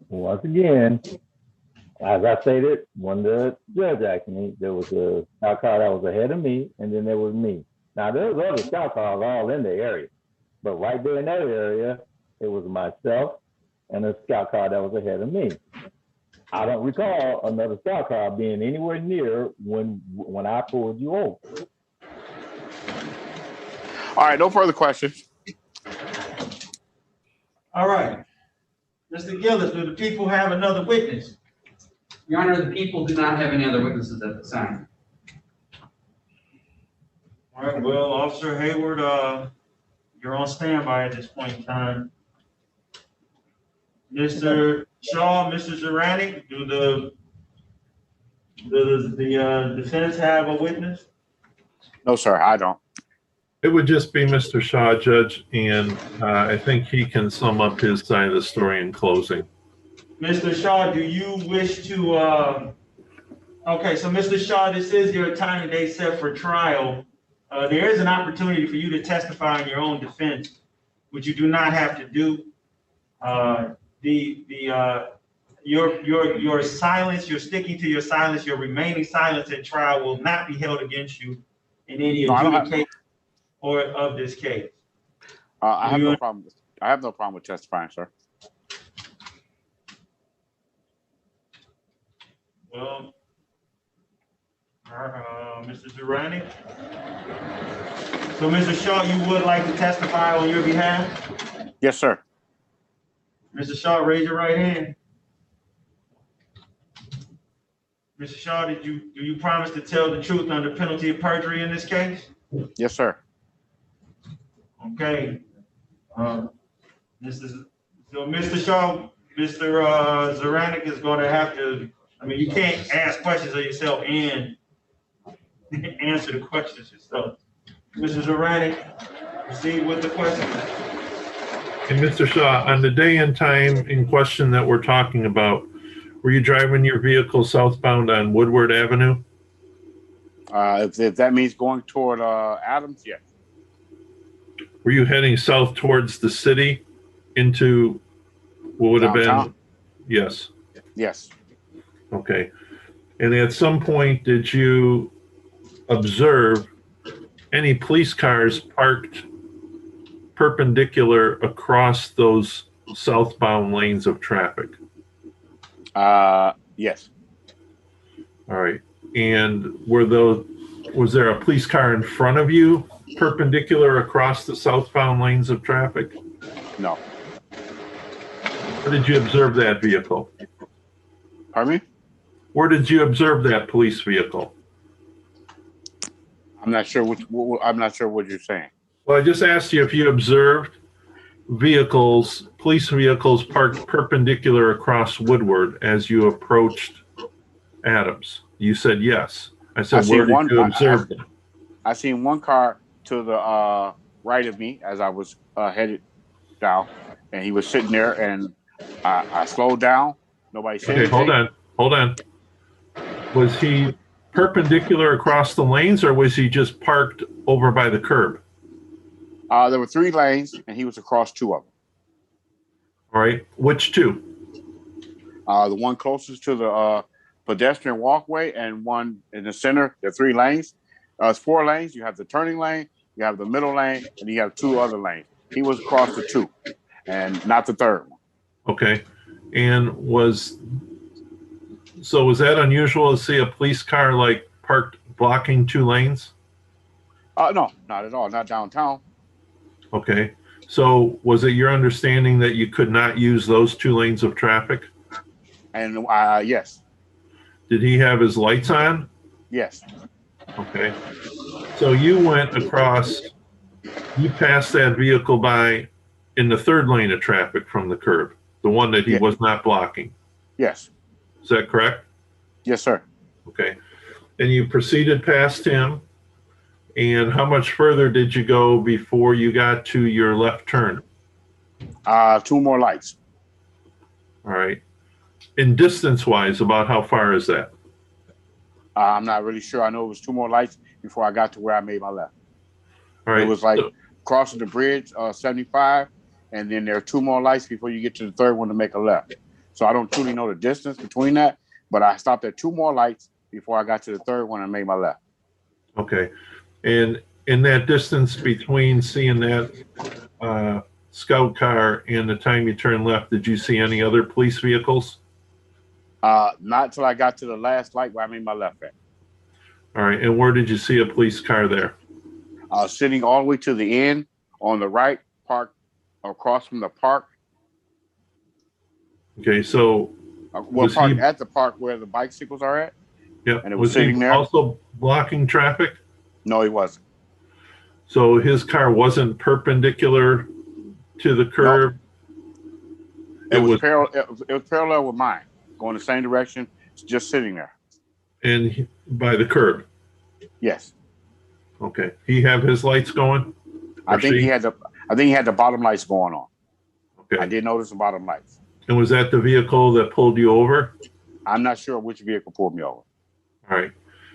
Once again, as I stated, when the judge asked me, there was a scout car that was ahead of me, and then there was me. Now, there was other scout cars all in the area, but right there in that area, it was myself and a scout car that was ahead of me. I don't recall another scout car being anywhere near when I pulled you over. All right, no further questions. All right. Mr. Gillis, do the people have another witness? Your Honor, the people do not have any other witnesses at the time. All right, well, Officer Hayward, you're on standby at this point in time. Mr. Shaw, Mr. Zeranek, do the defense have a witness? No, sir, I don't. It would just be Mr. Shaw, Judge, and I think he can sum up his side of the story in closing. Mr. Shaw, do you wish to, okay, so Mr. Shaw, this is your time and date set for trial. There is an opportunity for you to testify in your own defense, which you do not have to do. Your silence, you're sticking to your silence, your remaining silence at trial will not be held against you in any adjudication or of this case. I have no problem. I have no problem with testifying, sir. Well, Mr. Zeranek. So, Mr. Shaw, you would like to testify on your behalf? Yes, sir. Mr. Shaw, raise your right hand. Mr. Shaw, do you promise to tell the truth under penalty of perjury in this case? Yes, sir. Okay. So Mr. Shaw, Mr. Zeranek is going to have to, I mean, you can't ask questions of yourself and answer the questions yourself. Mr. Zeranek, proceed with the question. And Mr. Shaw, on the day and time in question that we're talking about, were you driving your vehicle southbound on Woodward Avenue? If that means going toward Adams, yes. Were you heading south towards the city into what would have Downtown? been? Yes. Yes. Okay. And at some point, did you observe any police cars parked perpendicular across those southbound lanes of traffic? Yes. All right. And was there a police car in front of you perpendicular across the southbound lanes of traffic? No. Where did you observe that vehicle? Pardon me? Where did you observe that police vehicle? I'm not sure I'm not sure what you're saying. Well, I just asked you if you observed police vehicles parked perpendicular across Woodward as you approached Adams. You said yes. I said, where did you observe them? I seen one car to the right of me as I was headed down, and he was sitting there, and I slowed down. Nobody said anything. Hold on. Was he perpendicular across the lanes, or was he just parked over by the curb? There were 3 lanes, and he was across 2 of them. All right, which 2? The one closest to the pedestrian walkway and one in the center. There are 3 lanes. It's 4 lanes. You have the turning lane, you have the middle lane, and you have 2 other lanes. He was across the 2, and not the 3rd one. Okay, and was that unusual to see a police car like parked blocking 2 lanes? No, not at all. Not downtown. Okay, so was it your understanding that you could not use those 2 lanes of traffic? And yes, Did he have his lights on? yes, Okay, so you went across, you passed that vehicle by in the 3rd lane of traffic from the curb, the one that he Yeah. was not blocking. yes, Is that correct? yes, sir. Okay, and you proceeded past him, and how much further did you go before you got to your left turn? 2 more lights. All right, in distance-wise, about how far is that? I'm not really sure. I know it was 2 more lights before I got to where I made my left. All right, It was like so- crossing the bridge, 75, and then there are 2 more lights before you get to the 3rd one to make a left. So I don't truly know the distance between that, but I stopped at 2 more lights before I got to the 3rd one and made my left. okay, and in that distance between seeing that scout car and the time you turned left, did you see any other police vehicles? Not until I got to the last light where I made my left at. All right, and where did you see a police car there? Sitting all the way to the end on the right, parked across from the park. Okay, so Well, Was parked he- at the park where the bicycles are at. yeah, And it was he sitting there? also blocking traffic? No, he wasn't. So his car wasn't perpendicular to the curb? It was parallel with mine, going the same direction, just sitting there. And by the curb? Yes, Okay, he have his lights going? I Or think she? he had the bottom lights going on. I Okay, did notice the bottom lights. and was that the vehicle that pulled you over? I'm not sure which vehicle pulled me over. All right,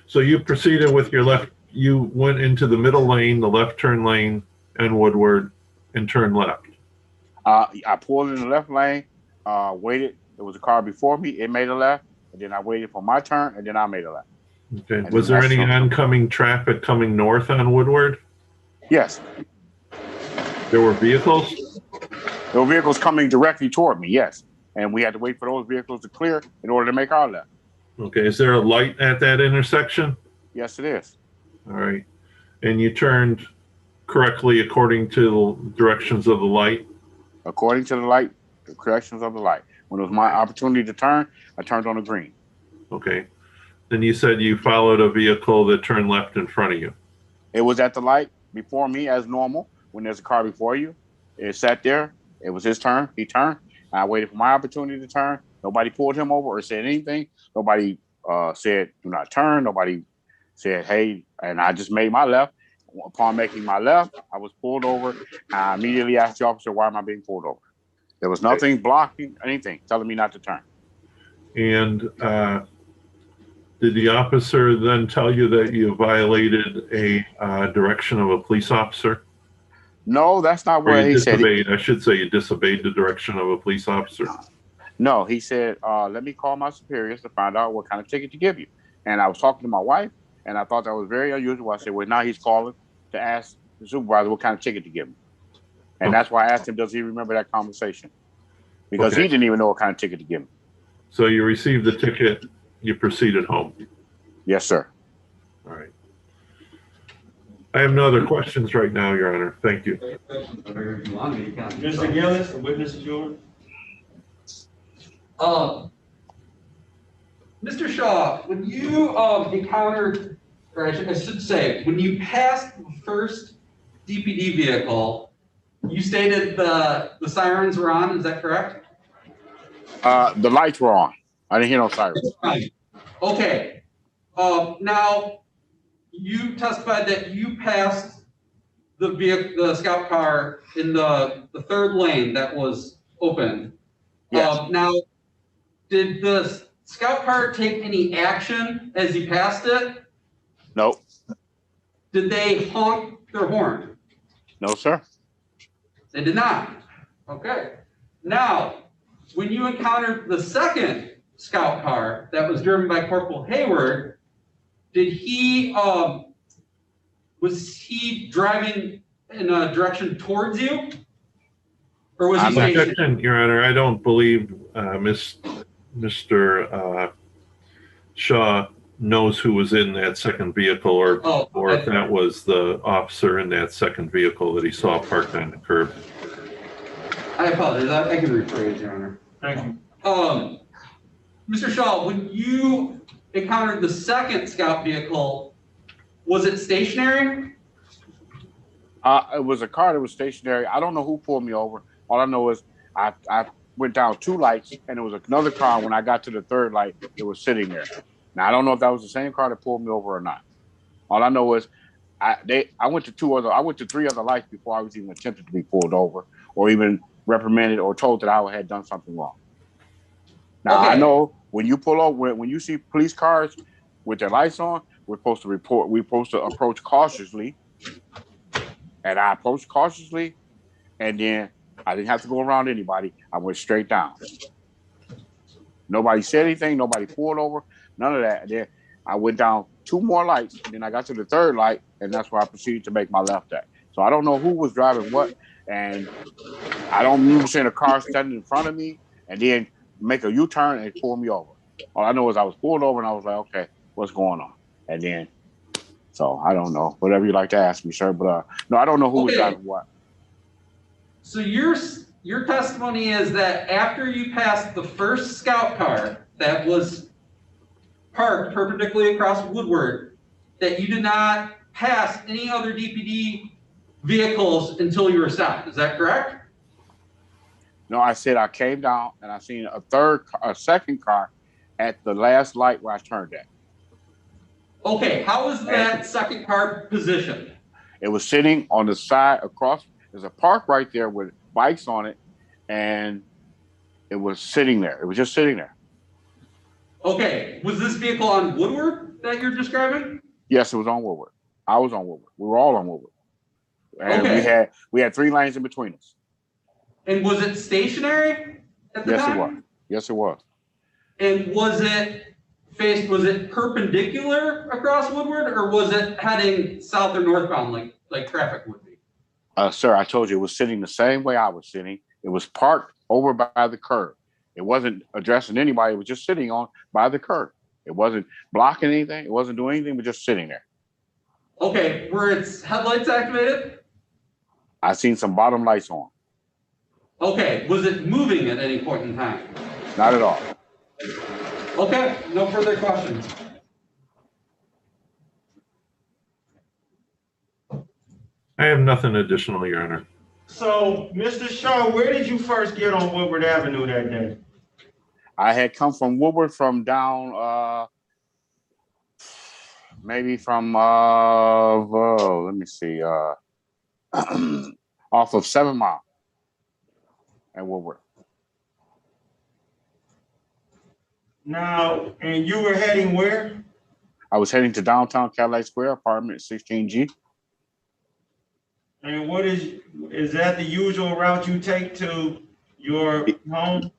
so you proceeded with your left, you went into the middle lane, the left turn lane, and Woodward, and turned left. I pulled in the left lane, waited. There was a car before me. It made a left, and then I waited for my turn, and then I made a left. Okay, And was then there that's any something. oncoming traffic coming north on Woodward? Yes, There were vehicles? there were vehicles coming directly toward me. Yes, and we had to wait for those vehicles to clear in order to make our left. Okay, is there a light at that intersection? Yes, it is. All right, and you turned correctly according to the directions of the light? According to the light, the corrections of the light. When it was my opportunity to turn, I turned on the green. Okay, then you said you followed a vehicle that turned left in front of you. It was at the light before me as normal. When there's a car before you, it sat there. It was his turn. He turned. I waited for my opportunity to turn. Nobody pulled him over or said anything. Nobody said, do not turn. Nobody said, hey, and I just made my left. Upon making my left, I was pulled over. I immediately asked the officer, why am I being pulled over? There was nothing blocking anything, telling me not to turn. And did the officer then tell you that you violated a direction of a police officer? No, that's not Or what you he said. disobeyed, I should say you disobeyed the direction of a police officer. No, he said, let me call my superiors to find out what kind of ticket to give you. And I was talking to my wife, and I thought that was very unusual. I said, well, now he's calling to ask the supervisor what kind of ticket to give him. And Okay. that's why I asked him, does he remember that conversation? Because Okay. he didn't even know what kind of ticket to give him. So you received the ticket, you proceeded home. Yes, sir. All right. I have no other questions right now, Your Honor. Thank you. Mr. Gillis, the witness is yours. Mr. Shaw, when you encountered, or I should say, when you passed the first DPD vehicle, you stated the sirens were on, is that correct? The lights were on. I didn't hear no sirens. Right. Okay. Now, you testified that you passed the vehicle, the scout car in the third lane that was open. Yes. Now, did the scout car take any action as you passed it? Nope. Did they honk their horn? No, sir. They did not. Okay. Now, when you encountered the second scout car that was driven by Corporal Hayward, did he was he driving in a direction towards you, or was he I'm not- stationary? Objection, Your Honor. I don't believe Mr. Shaw knows who was in that second vehicle, or if that was the officer in that second vehicle that he saw parked on the curb. I apologize. I can rephrase, Your Honor. Thank you. Mr. Shaw, when you encountered the second scout vehicle, was it stationary? It was a car that was stationary. I don't know who pulled me over. All I know is I went down 2 lights, and there was another car. When I got to the 3rd light, it was sitting there. Now I don't know if that was the same car that pulled me over or not. All I know is I went to 3 other lights before I was even attempted to be pulled over or even reprimanded or told that I had done something wrong. Now Okay. I know when you pull over, when you see police cars with their lights on, we're supposed to report. We're supposed to approach cautiously, and I approached cautiously, and then I didn't have to go around anybody. I went straight down. Nobody said anything. Nobody pulled over. None of that. And then I went down 2 more lights, and then I got to the 3rd light, and that's where I proceeded to make my left at. So I don't know who was driving what, and I don't remember seeing a car standing in front of me and then make a U-turn and pull me over. All I know is I was pulled over, and I was like, okay, what's going on? And then, so I don't know. Whatever you like to ask me, sir. But no, I don't know who was driving what. So your testimony is that after you passed the first scout car that was parked perpendicularly across Woodward, that you did not pass any other DPD vehicles until you were stopped. Is that correct? No, I said I came down and I seen a second car at the last light where I turned at. Okay, how was that second car positioned? It was sitting on the side across. There's a park right there with bikes on it, and it was sitting there. It was just sitting there. Okay, was this vehicle on Woodward that you're describing? Yes, it was on Woodward. I was on Woodward. We were all on Woodward. And Okay. we had 3 lanes in between us. And was it stationary at the Yes, time? it was. Yes, it was. And was it perpendicular across Woodward, or was it heading south or northbound like traffic would be? Sir, I told you it was sitting the same way I was sitting. It was parked over by the curb. It wasn't addressing anybody. It was just sitting by the curb. It wasn't blocking anything. It wasn't doing anything, but just sitting there. Okay, were its headlights activated? I seen some bottom lights on. Okay, was it moving at any point in time? Not at all. Okay, no further questions. I have nothing additional, Your Honor. So, Mr. Shaw, where did you first get on Woodward Avenue that day? I had come from Woodward from down, maybe from, let me see, off of 7 Mile and Woodward. Now, and you were heading where? I was heading to downtown Cadillac Square, apartment 16G. And what is that the usual route you take to your home?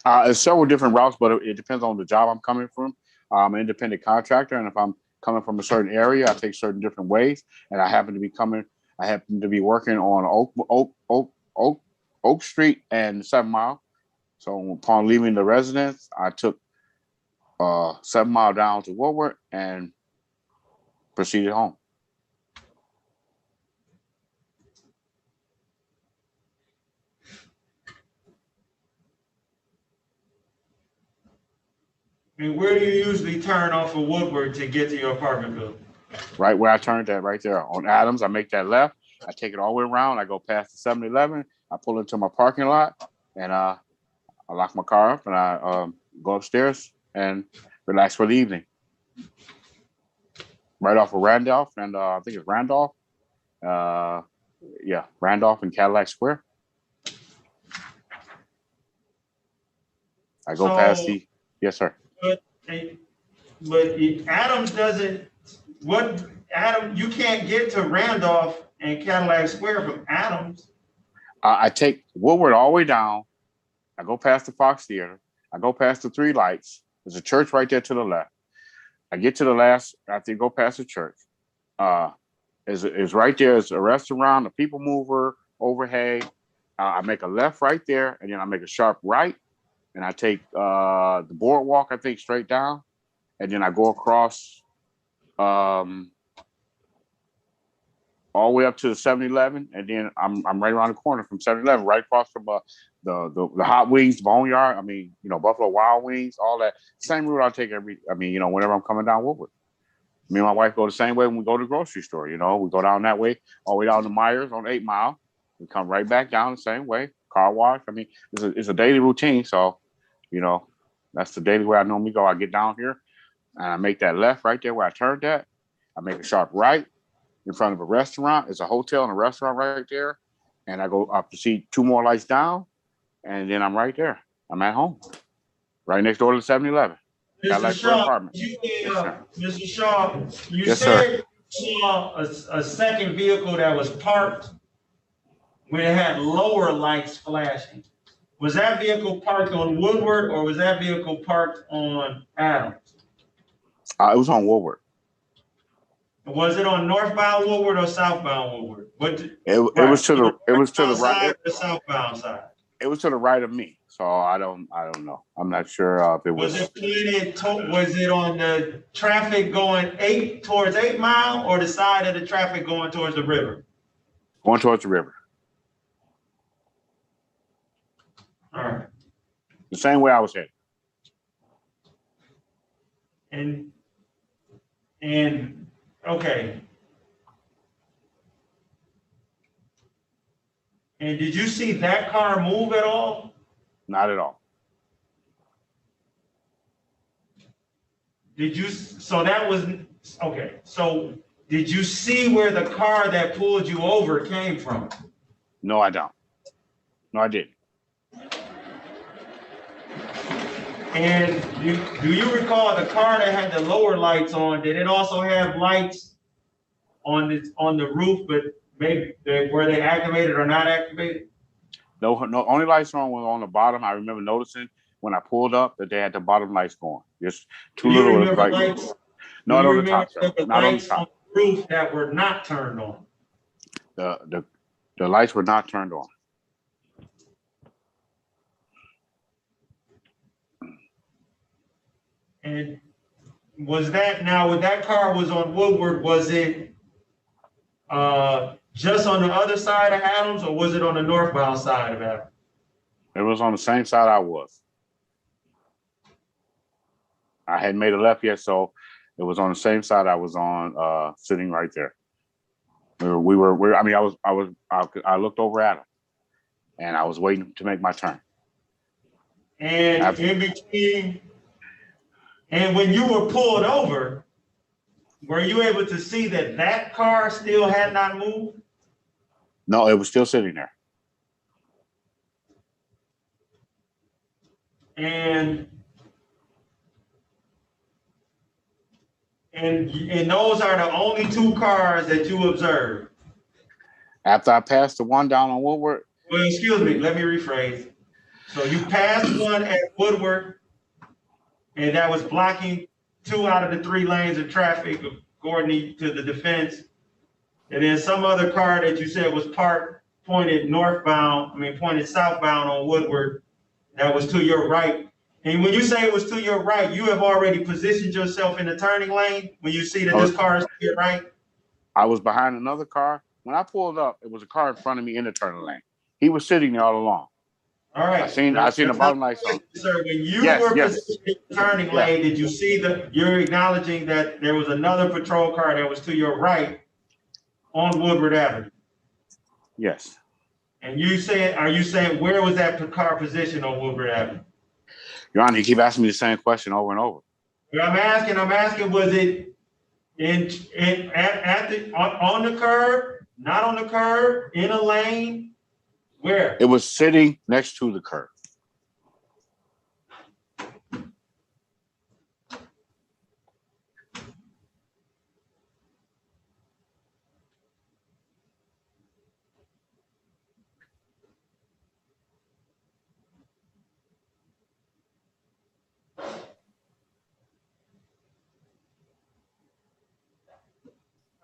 There's several different routes, but it depends on the job I'm coming from. I'm an independent contractor, and if I'm coming from a certain area, I take certain different ways. And I happen to be working on Oak Street and 7 Mile. So upon leaving the residence, I took 7 Mile down to Woodward and proceeded home. And where do you usually turn off of Woodward to get to your apartment building? Right where I turned at, right there on Adams. I make that left. I take it all the way around. I go past the 7-Eleven. I pull into my parking lot, and I lock my car up, and I go upstairs and relax for the evening. Right off of Randolph, and I think it's Randolph. Yeah, Randolph and Cadillac Square. I go past the. Yes, sir. But, Adams doesn't, you can't get to Randolph and Cadillac Square from Adams. I take Woodward all the way down. I go past the Fox Theater. I go past the 3 lights. There's a church right there to the left. I get to the last, after you go past the church, is right there. Is a restaurant, a people mover, overhead. I make a left right there, and then I make a sharp right, and I take the boardwalk, I think, straight down, and then I go across all the way up to the 7-Eleven, and then I'm right around the corner from 7-Eleven, right across from the Hot Wings Boneyard. I mean, Buffalo Wild Wings, all that. Same route I take whenever I'm coming down Woodward. Me and my wife go the same way when we go to the grocery store. We go down that way, all the way down to Myers on 8 Mile. We come right back down the same way. Car wash. I mean, it's a daily routine. So, that's the daily way I normally go. I get down here and I make that left right there where I turned at. I make a sharp right in front of a restaurant. It's a hotel and a restaurant right there. And I go up to see 2 more lights down. And then I'm right there. I'm at home. Right next door to the 7-Eleven. Mr. Shaw, Mr. Shaw, you said you saw a second vehicle that was parked when it had lower lights flashing. Was that vehicle parked on Woodward or was that vehicle parked on Adams? It was on Woodward. Was it on northbound Woodward or southbound Woodward? It was to the right. The southbound side. It was to the right of me. So I don't know. I'm not sure if it was. Was it on the traffic going towards 8 Mile or the side of the traffic going towards the river? Going towards the river. All right. The same way I was headed. And okay. And did you see that car move at all? Not at all. So that was, okay. So did you see where the car that pulled you over came from? No, I don't. No, I didn't. And do you recall the car that had the lower lights on, did it also have lights on the roof, but maybe were they activated or not activated? No, only lights on was on the bottom. I remember noticing when I pulled up that they had the bottom lights going. Just too little lights. Not on the top. Not on the top. On the roof that were not turned on. The lights were not turned on. And when that car was on Woodward, was it just on the other side of Adams or was it on the northbound side of Adams? It was on the same side I was. I hadn't made a left yet, so it was on the same side I was on, sitting right there. I looked over at him and I was waiting to make my turn. And and when you were pulled over, were you able to see that car still had not moved? No, it was still sitting there. And those are the only 2 cars that you observed. After I passed the one down on Woodward. Well, excuse me, let me rephrase. So you passed one at Woodward, and that was blocking 2 out of the 3 lanes of traffic, according to the defense. And then some other car that you said was parked, pointed southbound on Woodward, that was to your right. And when you say it was to your right, you have already positioned yourself in the turning lane when you see that this car is to your right? I was behind another car. When I pulled up, it was a car in front of me in the turning lane. He was sitting there all along. All right. I seen the bottom lights on. Sir, when you were positioned in the turning lane, did you see you're acknowledging that there was another patrol car that was to your right on Woodward Avenue? Yes. And are you saying where was that car positioned on Woodward Avenue? Your Honor, you keep asking me the same question over and over. I'm asking, was it on the curb, not on the curb, in a lane? Where? It was sitting next to the curb.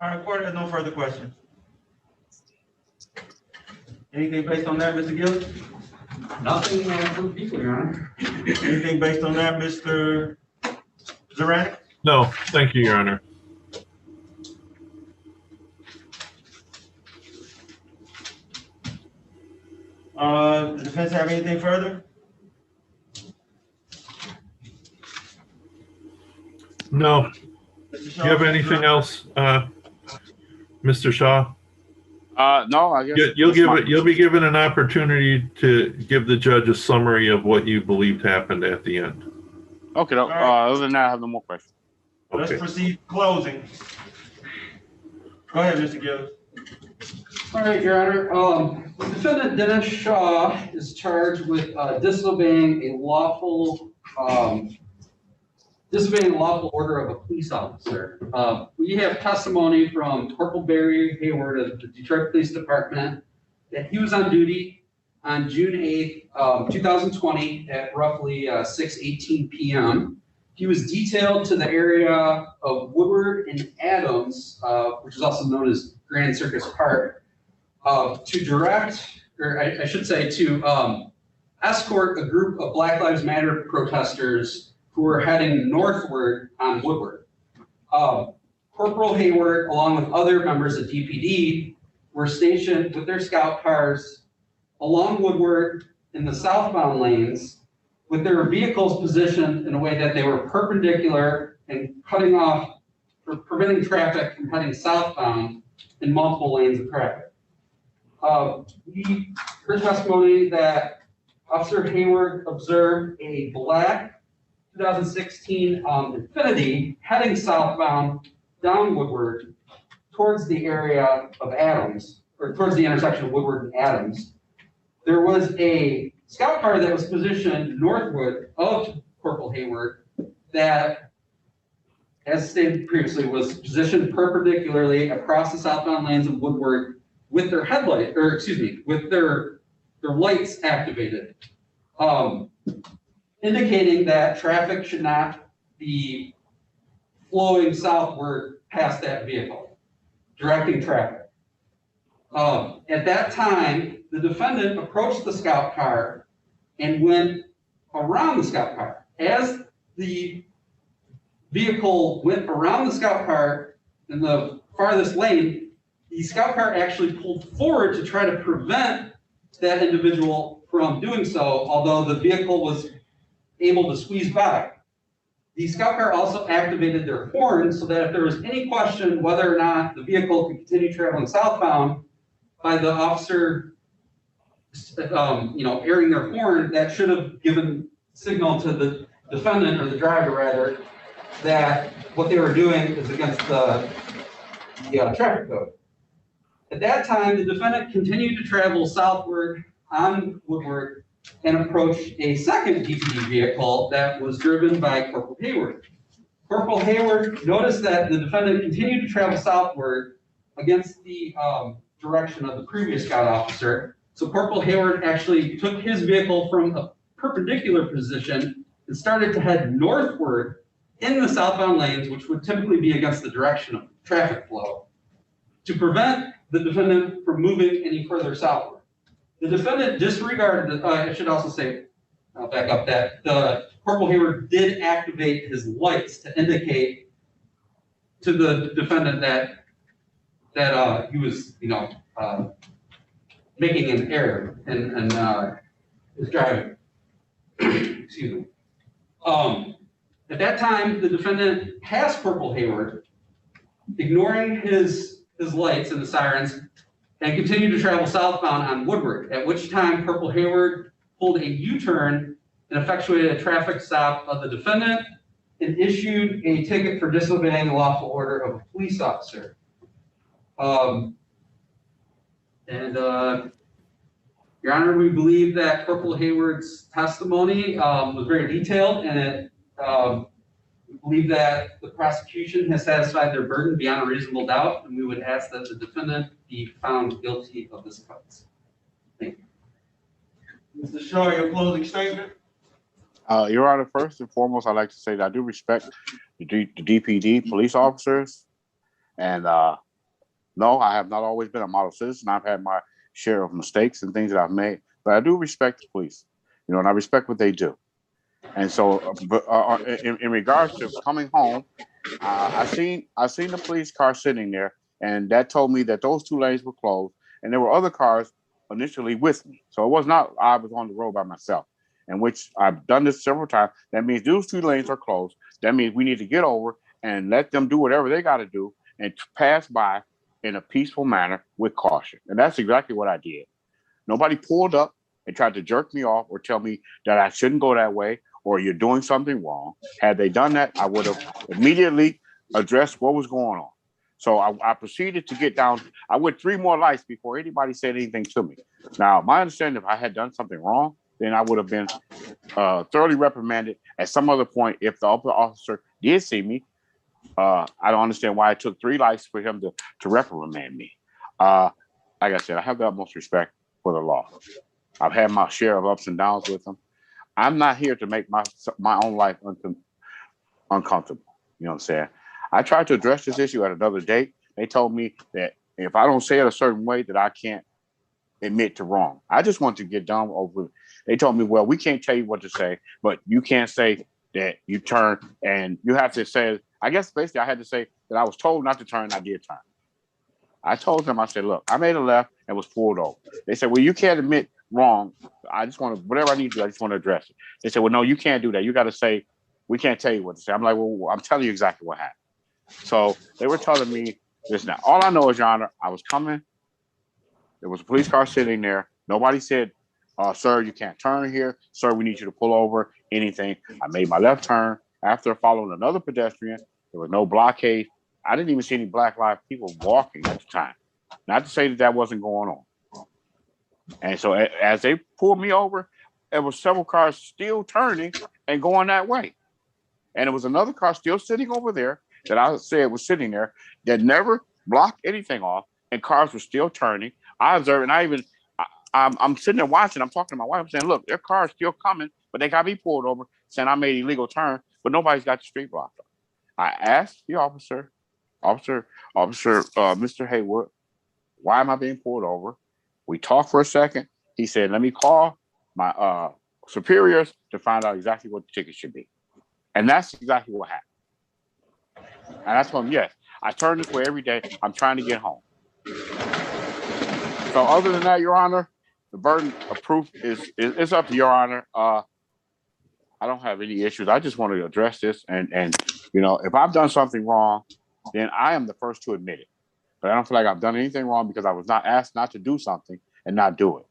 All right, court has no further questions. Anything based on that, Mr. Gillis? Nothing from people, Your Honor. Anything based on that, Mr. Zaranick? No, thank you, Your Honor. The defense have anything further? No. Mr. Do Shaw? you have anything else, Mr. Shaw? No, I guess. You'll be given an opportunity to give the judge a summary of what you believed happened at the end. Okay, All right. other than that, I have no more questions. Let's Okay. proceed to closing. Go ahead, Mr. Gillis. All right, Your Honor. Defendant Dennis Shaw is charged with disobeying a lawful order of a police officer. We have testimony from Corporal Barry Hayward of the Detroit Police Department that he was on duty on June 8th, 2020 at roughly 6:18 p.m. He was detailed to the area of Woodward and Adams, which is also known as Grand Circus Park, to direct, or I should say to escort a group of Black Lives Matter protesters who were heading northward on Woodward. Corporal Hayward, along with other members of DPD, were stationed with their scout cars along Woodward in the southbound lanes, with their vehicles positioned in a way that they were perpendicular and cutting off, or preventing traffic from heading southbound in multiple lanes of traffic. We heard testimony that Officer Hayward observed a black 2016 Infiniti heading southbound down Woodward towards the area of Adams, or towards the intersection of Woodward and Adams. There was a scout car that was positioned northward of Corporal Hayward that, as stated previously, was positioned perpendicularly across the southbound lanes of Woodward with their headlight, or excuse me, with their lights activated, indicating that traffic should not be flowing southward past that vehicle, directing traffic. At that time, the defendant approached the scout car and went around the scout car. As the vehicle went around the scout car in the farthest lane, the scout car actually pulled forward to try to prevent that individual from doing so, although the vehicle was able to squeeze by. The scout car also activated their horn so that if there was any question whether or not the vehicle could continue traveling southbound, by the officer, airing their horn, that should have given signal to the defendant, or the driver rather, that what they were doing is against the traffic code. At that time, the defendant continued to travel southward on Woodward and approached a second DPD vehicle that was driven by Corporal Hayward. Corporal Hayward noticed that the defendant continued to travel southward against the direction of the previous scout officer. So Corporal Hayward actually took his vehicle from a perpendicular position and started to head northward in the southbound lanes, which would typically be against the direction of traffic flow, to prevent the defendant from moving any further southward. The defendant disregarded, I should also say, I'll back up, that the Corporal Hayward did activate his lights to indicate to the defendant that he was, making an error and his driving. Excuse me. At that time, the defendant passed Corporal Hayward, ignoring his lights and the sirens, and continued to travel southbound on Woodward, at which time Corporal Hayward pulled a U-turn and effectuated a traffic stop of the defendant and issued a ticket for disobeying the lawful order of a police officer. Your Honor, we believe that Corporal Hayward's testimony was very detailed, and we believe that the prosecution has satisfied their burden beyond a reasonable doubt, and we would ask that the defendant be found guilty of this offense. Thank you. Mr. Shaw, your closing statement? Your Honor, first and foremost, I'd like to say that I do respect the DPD police officers, and No, I have not always been a model citizen. I've had my share of mistakes and things that I've made, but I do respect the police, and I respect what they do. And so, in regards to coming home, I seen the police car sitting there, and that told me that those 2 lanes were closed, and there were other cars initially with me. So it was not I was on the road by myself, in which I've done this several times. That means those 2 lanes are closed. That means we need to get over and let them do whatever they got to do and pass by in a peaceful manner with caution. And that's exactly what I did. Nobody pulled up and tried to jerk me off or tell me that I shouldn't go that way or you're doing something wrong. Had they done that, I would have immediately addressed what was going on. So I proceeded to get down. I went 3 more lights before anybody said anything to me. Now, my understanding, if I had done something wrong, then I would have been thoroughly reprimanded at some other point. If the upper officer did see me, I don't understand why it took 3 lights for him to reprimand me. Like I said, I have the utmost respect for the law. I've had my share of ups and downs with them. I'm not here to make my own life uncomfortable. You know what I'm saying? I tried to address this issue at another date. They told me that if I don't say it a certain way, that I can't admit to wrong. I just want to get done over. They told me, well, we can't tell you what to say, but you can't say that you turn, and you have to say, I guess basically I had to say that I was told not to turn, and I did turn. I told them, I said, look, I made a left and was pulled over. They said, well, you can't admit wrong. I just want to, whatever I need to do, I just want to address it. They said, well, no, you can't do that. You got to say, we can't tell you what to say. I'm like, well, I'm telling you exactly what happened. So they were telling me this now. All I know is, Your Honor, I was coming. There was a police car sitting there. Nobody said, sir, you can't turn here. Sir, we need you to pull over, anything. I made my left turn after following another pedestrian. There was no blockade. I didn't even see any Black Lives people walking at the time. Not to say that that wasn't going on. And so as they pulled me over, there were several cars still turning and going that way. And there was another car still sitting over there that I said was sitting there that never blocked anything off, and cars were still turning. I observed, and I'm sitting there watching. I'm talking to my wife. I'm saying, look, their car's still coming, but they got me pulled over, saying I made illegal turn, but nobody's got the street blocked up. I asked the officer, Mr. Hayward, why am I being pulled over? We talked for a second. He said, let me call my superiors to find out exactly what the ticket should be. And that's exactly what happened. And I told him, yes, I turn this way every day. I'm trying to get home. So other than that, Your Honor, the burden of proof is up to Your Honor. I don't have any issues. I just want to address this. And if I've done something wrong, then I am the first to admit it. But I don't feel like I've done anything wrong because I was not asked not to do something and not do it.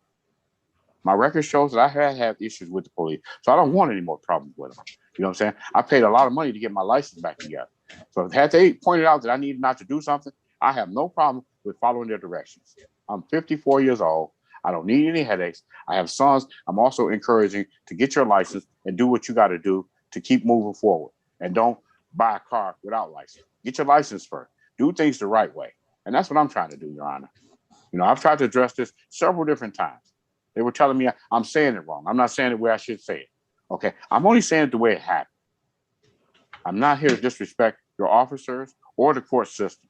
My record shows that I had issues with the police. So I don't want any more problems with them. You know what I'm saying? I paid a lot of money to get my license back together. So had they pointed out that I needed not to do something, I have no problem with following their directions. I'm 54 years old. I don't need any headaches. I have sons. I'm also encouraging to get your license and do what you got to do to keep moving forward. And don't buy a car without license. Get your license first. Do things the right way. And that's what I'm trying to do, Your Honor. I've tried to address this several different times. They were telling me I'm saying it wrong. I'm not saying it where I should say it. Okay. I'm only saying it the way it happened. I'm not here to disrespect your officers or the court system.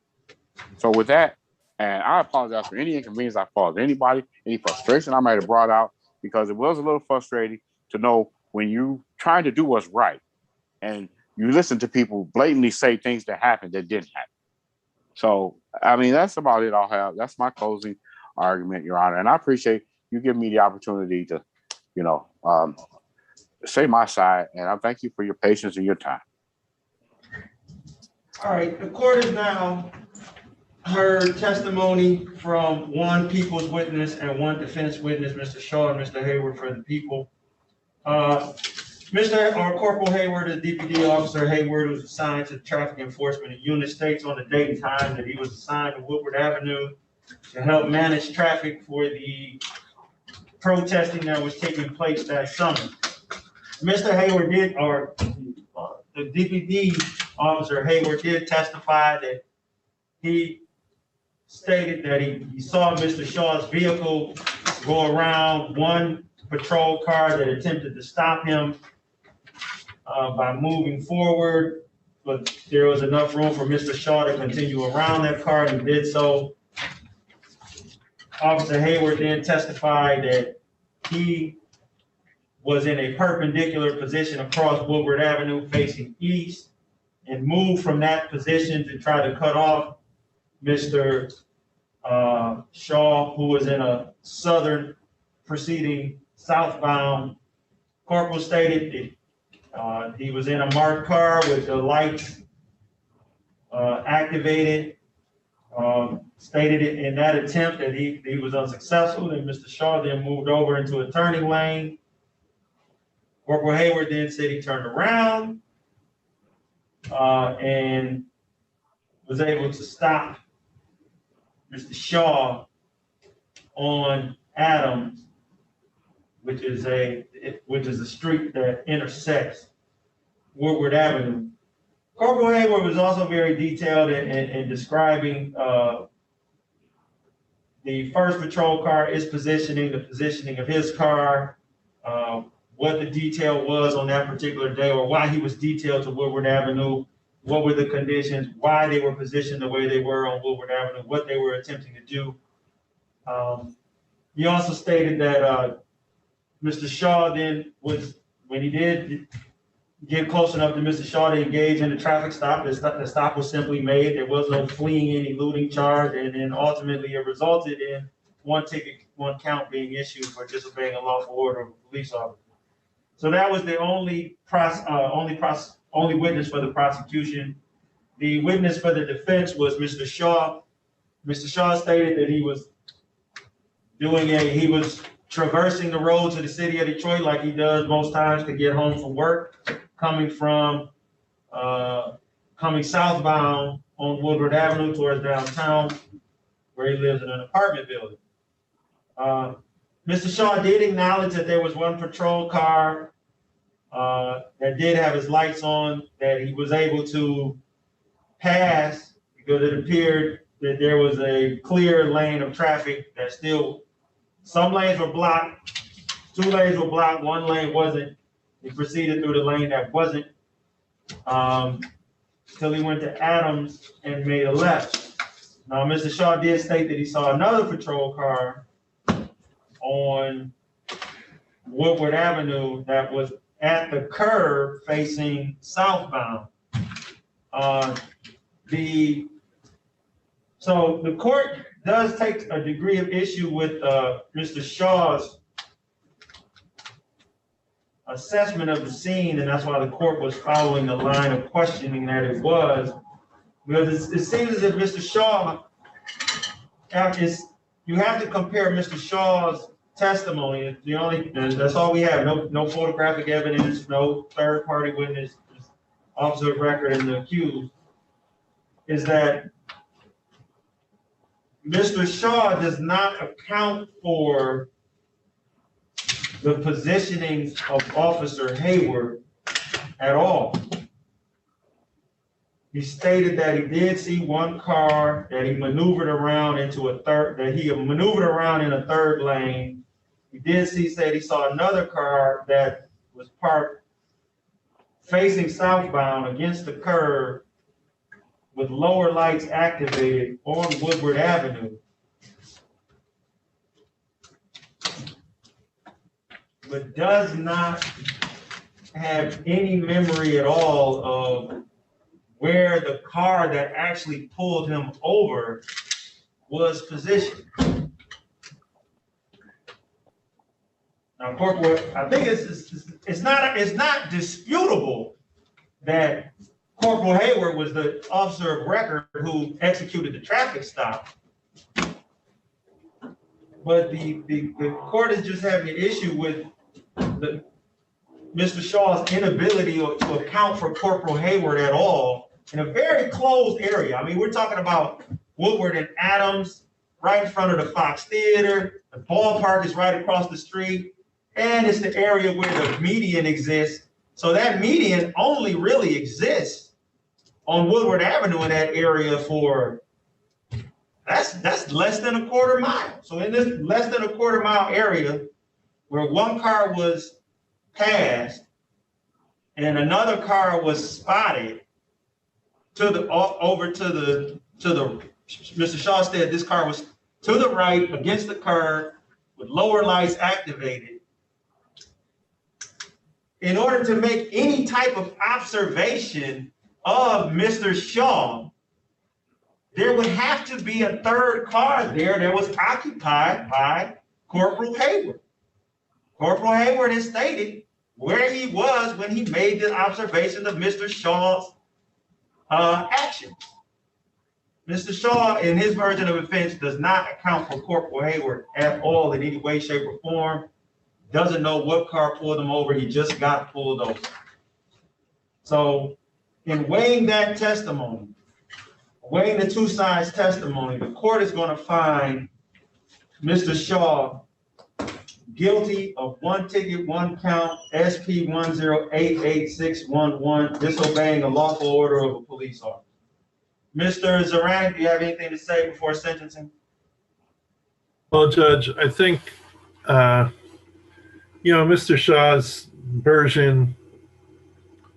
So with that, and I apologize for any inconvenience I caused anybody, any frustration I might have brought out, because it was a little frustrating to know when you trying to do what's right and you listen to people blatantly say things that happened that didn't happen. So, I mean, that's about it I'll have. That's my closing argument, Your Honor. And I appreciate you giving me the opportunity to, say my side. And I thank you for your patience and your time. All right, the court has now heard testimony from one people's witness and one defense witness, Mr. Shaw and Mr. Hayward for the people. Corporal Hayward, the DPD officer Hayward, was assigned to traffic enforcement unit, states on the date and time that he was assigned to Woodward Avenue to help manage traffic for the protesting that was taking place that summer. Mr. Hayward the DPD officer Hayward did testify that he stated that he saw Mr. Shaw's vehicle go around one patrol car that attempted to stop him by moving forward, but there was enough room for Mr. Shaw to continue around that car, and he did so. Officer Hayward then testified that he was in a perpendicular position across Woodward Avenue facing east and moved from that position to try to cut off Mr. Shaw, who was in a southern proceeding southbound. Corporal stated that he was in a marked car with the lights activated. Stated it in that attempt that he was unsuccessful, and Mr. Shaw then moved over into a turning lane. Corporal Hayward then said he turned around and was able to stop Mr. Shaw on Adams, which is a street that intersects Woodward Avenue. Corporal Hayward was also very detailed in describing the first patrol car, its positioning, the positioning of his car, what the detail was on that particular day, or why he was detailed to Woodward Avenue, what were the conditions, why they were positioned the way they were on Woodward Avenue, what they were attempting to do. He also stated that Mr. Shaw then was, when he did get close enough to Mr. Shaw to engage in the traffic stop, the stop was simply made. There was no fleeing any looting charge, and then ultimately it resulted in one ticket, one count being issued for disobeying a lawful order of a police officer. So that was the only witness for the prosecution. The witness for the defense was Mr. Shaw. Mr. Shaw stated that he was traversing the road to the city of Detroit like he does most times to get home from work, coming southbound on Woodward Avenue towards downtown, where he lives in an apartment building. Mr. Shaw did acknowledge that there was one patrol car that did have his lights on that he was able to pass because it appeared that there was a clear lane of traffic that still, some lanes were blocked, 2 lanes were blocked, 1 lane wasn't. He proceeded through the lane that wasn't till he went to Adams and made a left. Now, Mr. Shaw did state that he saw another patrol car on Woodward Avenue that was at the curb facing southbound. So the court does take a degree of issue with Mr. Shaw's assessment of the scene, and that's why the court was following the line of questioning that it was, because it seems as if Mr. Shaw, you have to compare Mr. Shaw's testimony. That's all we have. No photographic evidence, no third-party witness, just officer of record and the accused. Is that Mr. Shaw does not account for the positioning of Officer Hayward at all. He stated that he did see one car that he maneuvered around in a third lane. He said he saw another car that was parked facing southbound against the curb with lower lights activated on Woodward Avenue. But does not have any memory at all of where the car that actually pulled him over was positioned. Now, Corporal, I think it's not disputable that Corporal Hayward was the officer of record who executed the traffic stop. But the court is just having an issue with Mr. Shaw's inability to account for Corporal Hayward at all in a very closed area. I mean, we're talking about Woodward and Adams, right in front of the Fox Theater. The ballpark is right across the street, and it's the area where the median exists. So that median only really exists on Woodward Avenue in that area for, that's less than a quarter mile. So in this less than a quarter mile area where one car was passed and another car was spotted Mr. Shaw said this car was to the right against the curb with lower lights activated, in order to make any type of observation of Mr. Shaw, there would have to be a third car there that was occupied by Corporal Hayward. Corporal Hayward has stated where he was when he made the observation of Mr. Shaw's actions. Mr. Shaw, in his version of offense, does not account for Corporal Hayward at all in any way, shape, or form. Doesn't know what car pulled him over. He just got pulled over. So in weighing that testimony, weighing the two sides' testimony, the court is going to find Mr. Shaw guilty of one ticket, one count, SP 1088611, disobeying a lawful order of a police officer. Mr. Zarang, do you have anything to say before sentencing? Well, Judge, I think, Mr. Shaw's version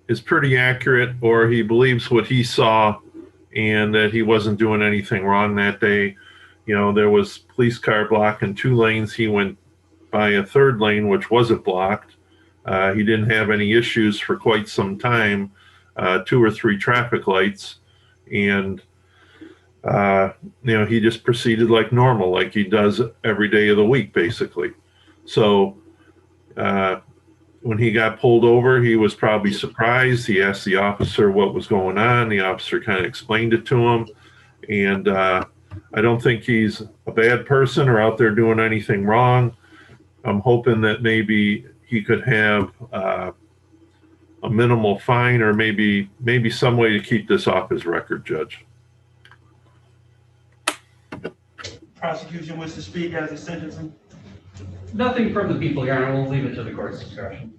is pretty accurate, or he believes what he saw and that he wasn't doing anything wrong that day. There was police car blocking 2 lanes. He went by a 3rd lane, which wasn't blocked. He didn't have any issues for quite some time, 2 or 3 traffic lights. And, he just proceeded like normal, like he does every day of the week, basically. So when he got pulled over, he was probably surprised. He asked the officer what was going on. The officer kind of explained it to him. And I don't think he's a bad person or out there doing anything wrong. I'm hoping that maybe he could have a minimal fine, or maybe some way to keep this off his record, Judge. Prosecution wishes to speak as a sentencing. Nothing from the people, Your Honor. We'll leave it to the court's discretion.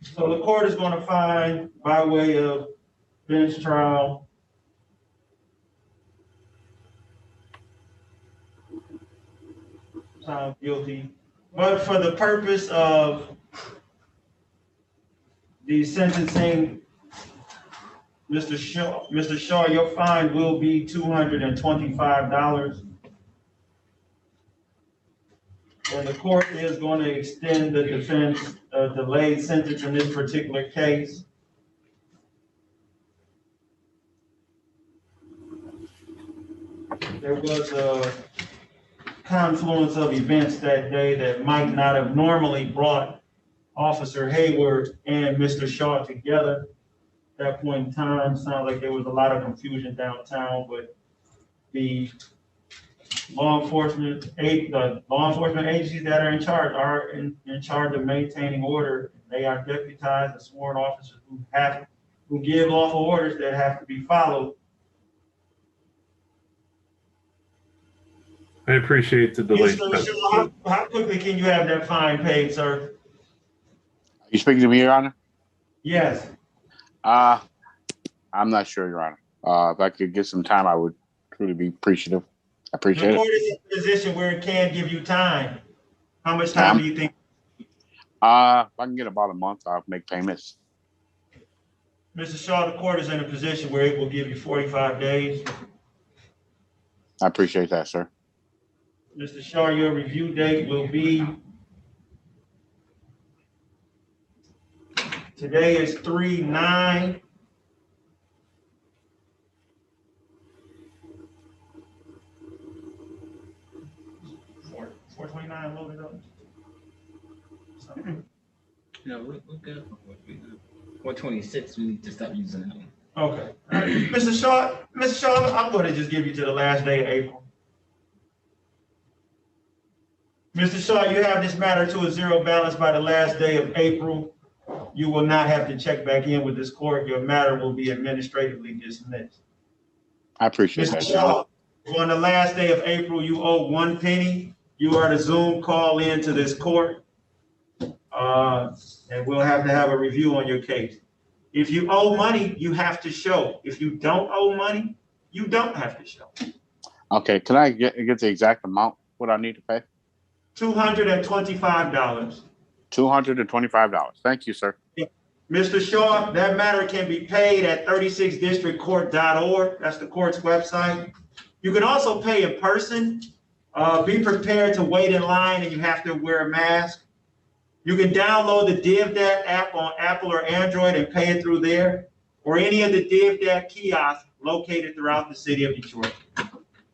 So the court is going to find, by way of bench trial, found guilty, but for the purpose of the sentencing, Mr. Shaw, your fine will be $225. And the court is going to extend the defense delayed sentence in this particular case. There was a confluence of events that day that might not have normally brought Officer Hayward and Mr. Shaw together. At that point in time, sounds like there was a lot of confusion downtown, but the law enforcement agencies that are in charge are in charge of maintaining order. They are deputized and sworn officers who give lawful orders that have to be followed. I appreciate the delay. Mr. Shaw, how quickly can you have that fine paid, sir? You speaking to me, Your Honor? Yes. I'm not sure, Your Honor. If I could get some time, I would truly be appreciative. I appreciate The it. court is in a position where it can give you time. How much time do you think? If I can get about a month, I'll make payments. Mr. Shaw, the court is in a position where it will give you 45 days. I appreciate that, sir. Mr. Shaw, your review date will be, today is 3/9. $429 loaded up. No, we're good. 126, we need to stop using that one. Okay. Mr. Shaw, I'm going to just give you to the last day of April. Mr. Shaw, you have this matter to a zero balance by the last day of April. You will not have to check back in with this court. Your matter will be administratively dismissed. I appreciate Mr. that. Shaw, on the last day of April, you owe 1 penny. You are to Zoom call in to this court, and we'll have to have a review on your case. If you owe money, you have to show. If you don't owe money, you don't have to show. Okay, can I get the exact amount, what I need to pay? $225. $225. Thank you, sir. Mr. Shaw, that matter can be paid at 36districtcourt.org. That's the court's website. You can also pay in person. Be prepared to wait in line and you have to wear a mask. You can download the DivDat app on Apple or Android and pay it through there, or any of the DivDat kiosks located throughout the city of Detroit.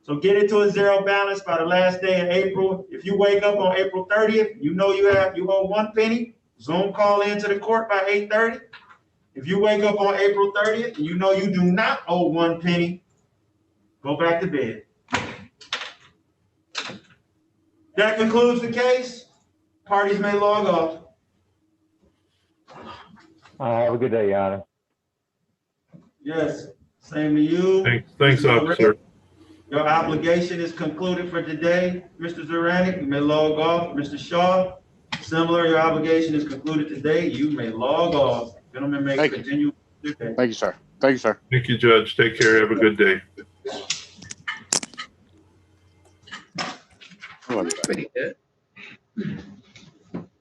So get it to a zero balance by the last day of April. If you wake up on April 30th, you know you owe 1 penny, Zoom call into the court by 8:30. If you wake up on April 30th and you know you do not owe 1 penny, go back to bed. That concludes the case. Parties may log off. Have a good day, Your Honor. Yes, same to you. Thanks, officer. Your obligation is concluded for today. Mr. Zeranek, you may log off. Mr. Shaw, similar, your obligation is concluded today. You may log off. Gentlemen may continue. Thank you, sir. Thank you, sir. Thank you, Judge. Take care. Have a good day. Pretty good.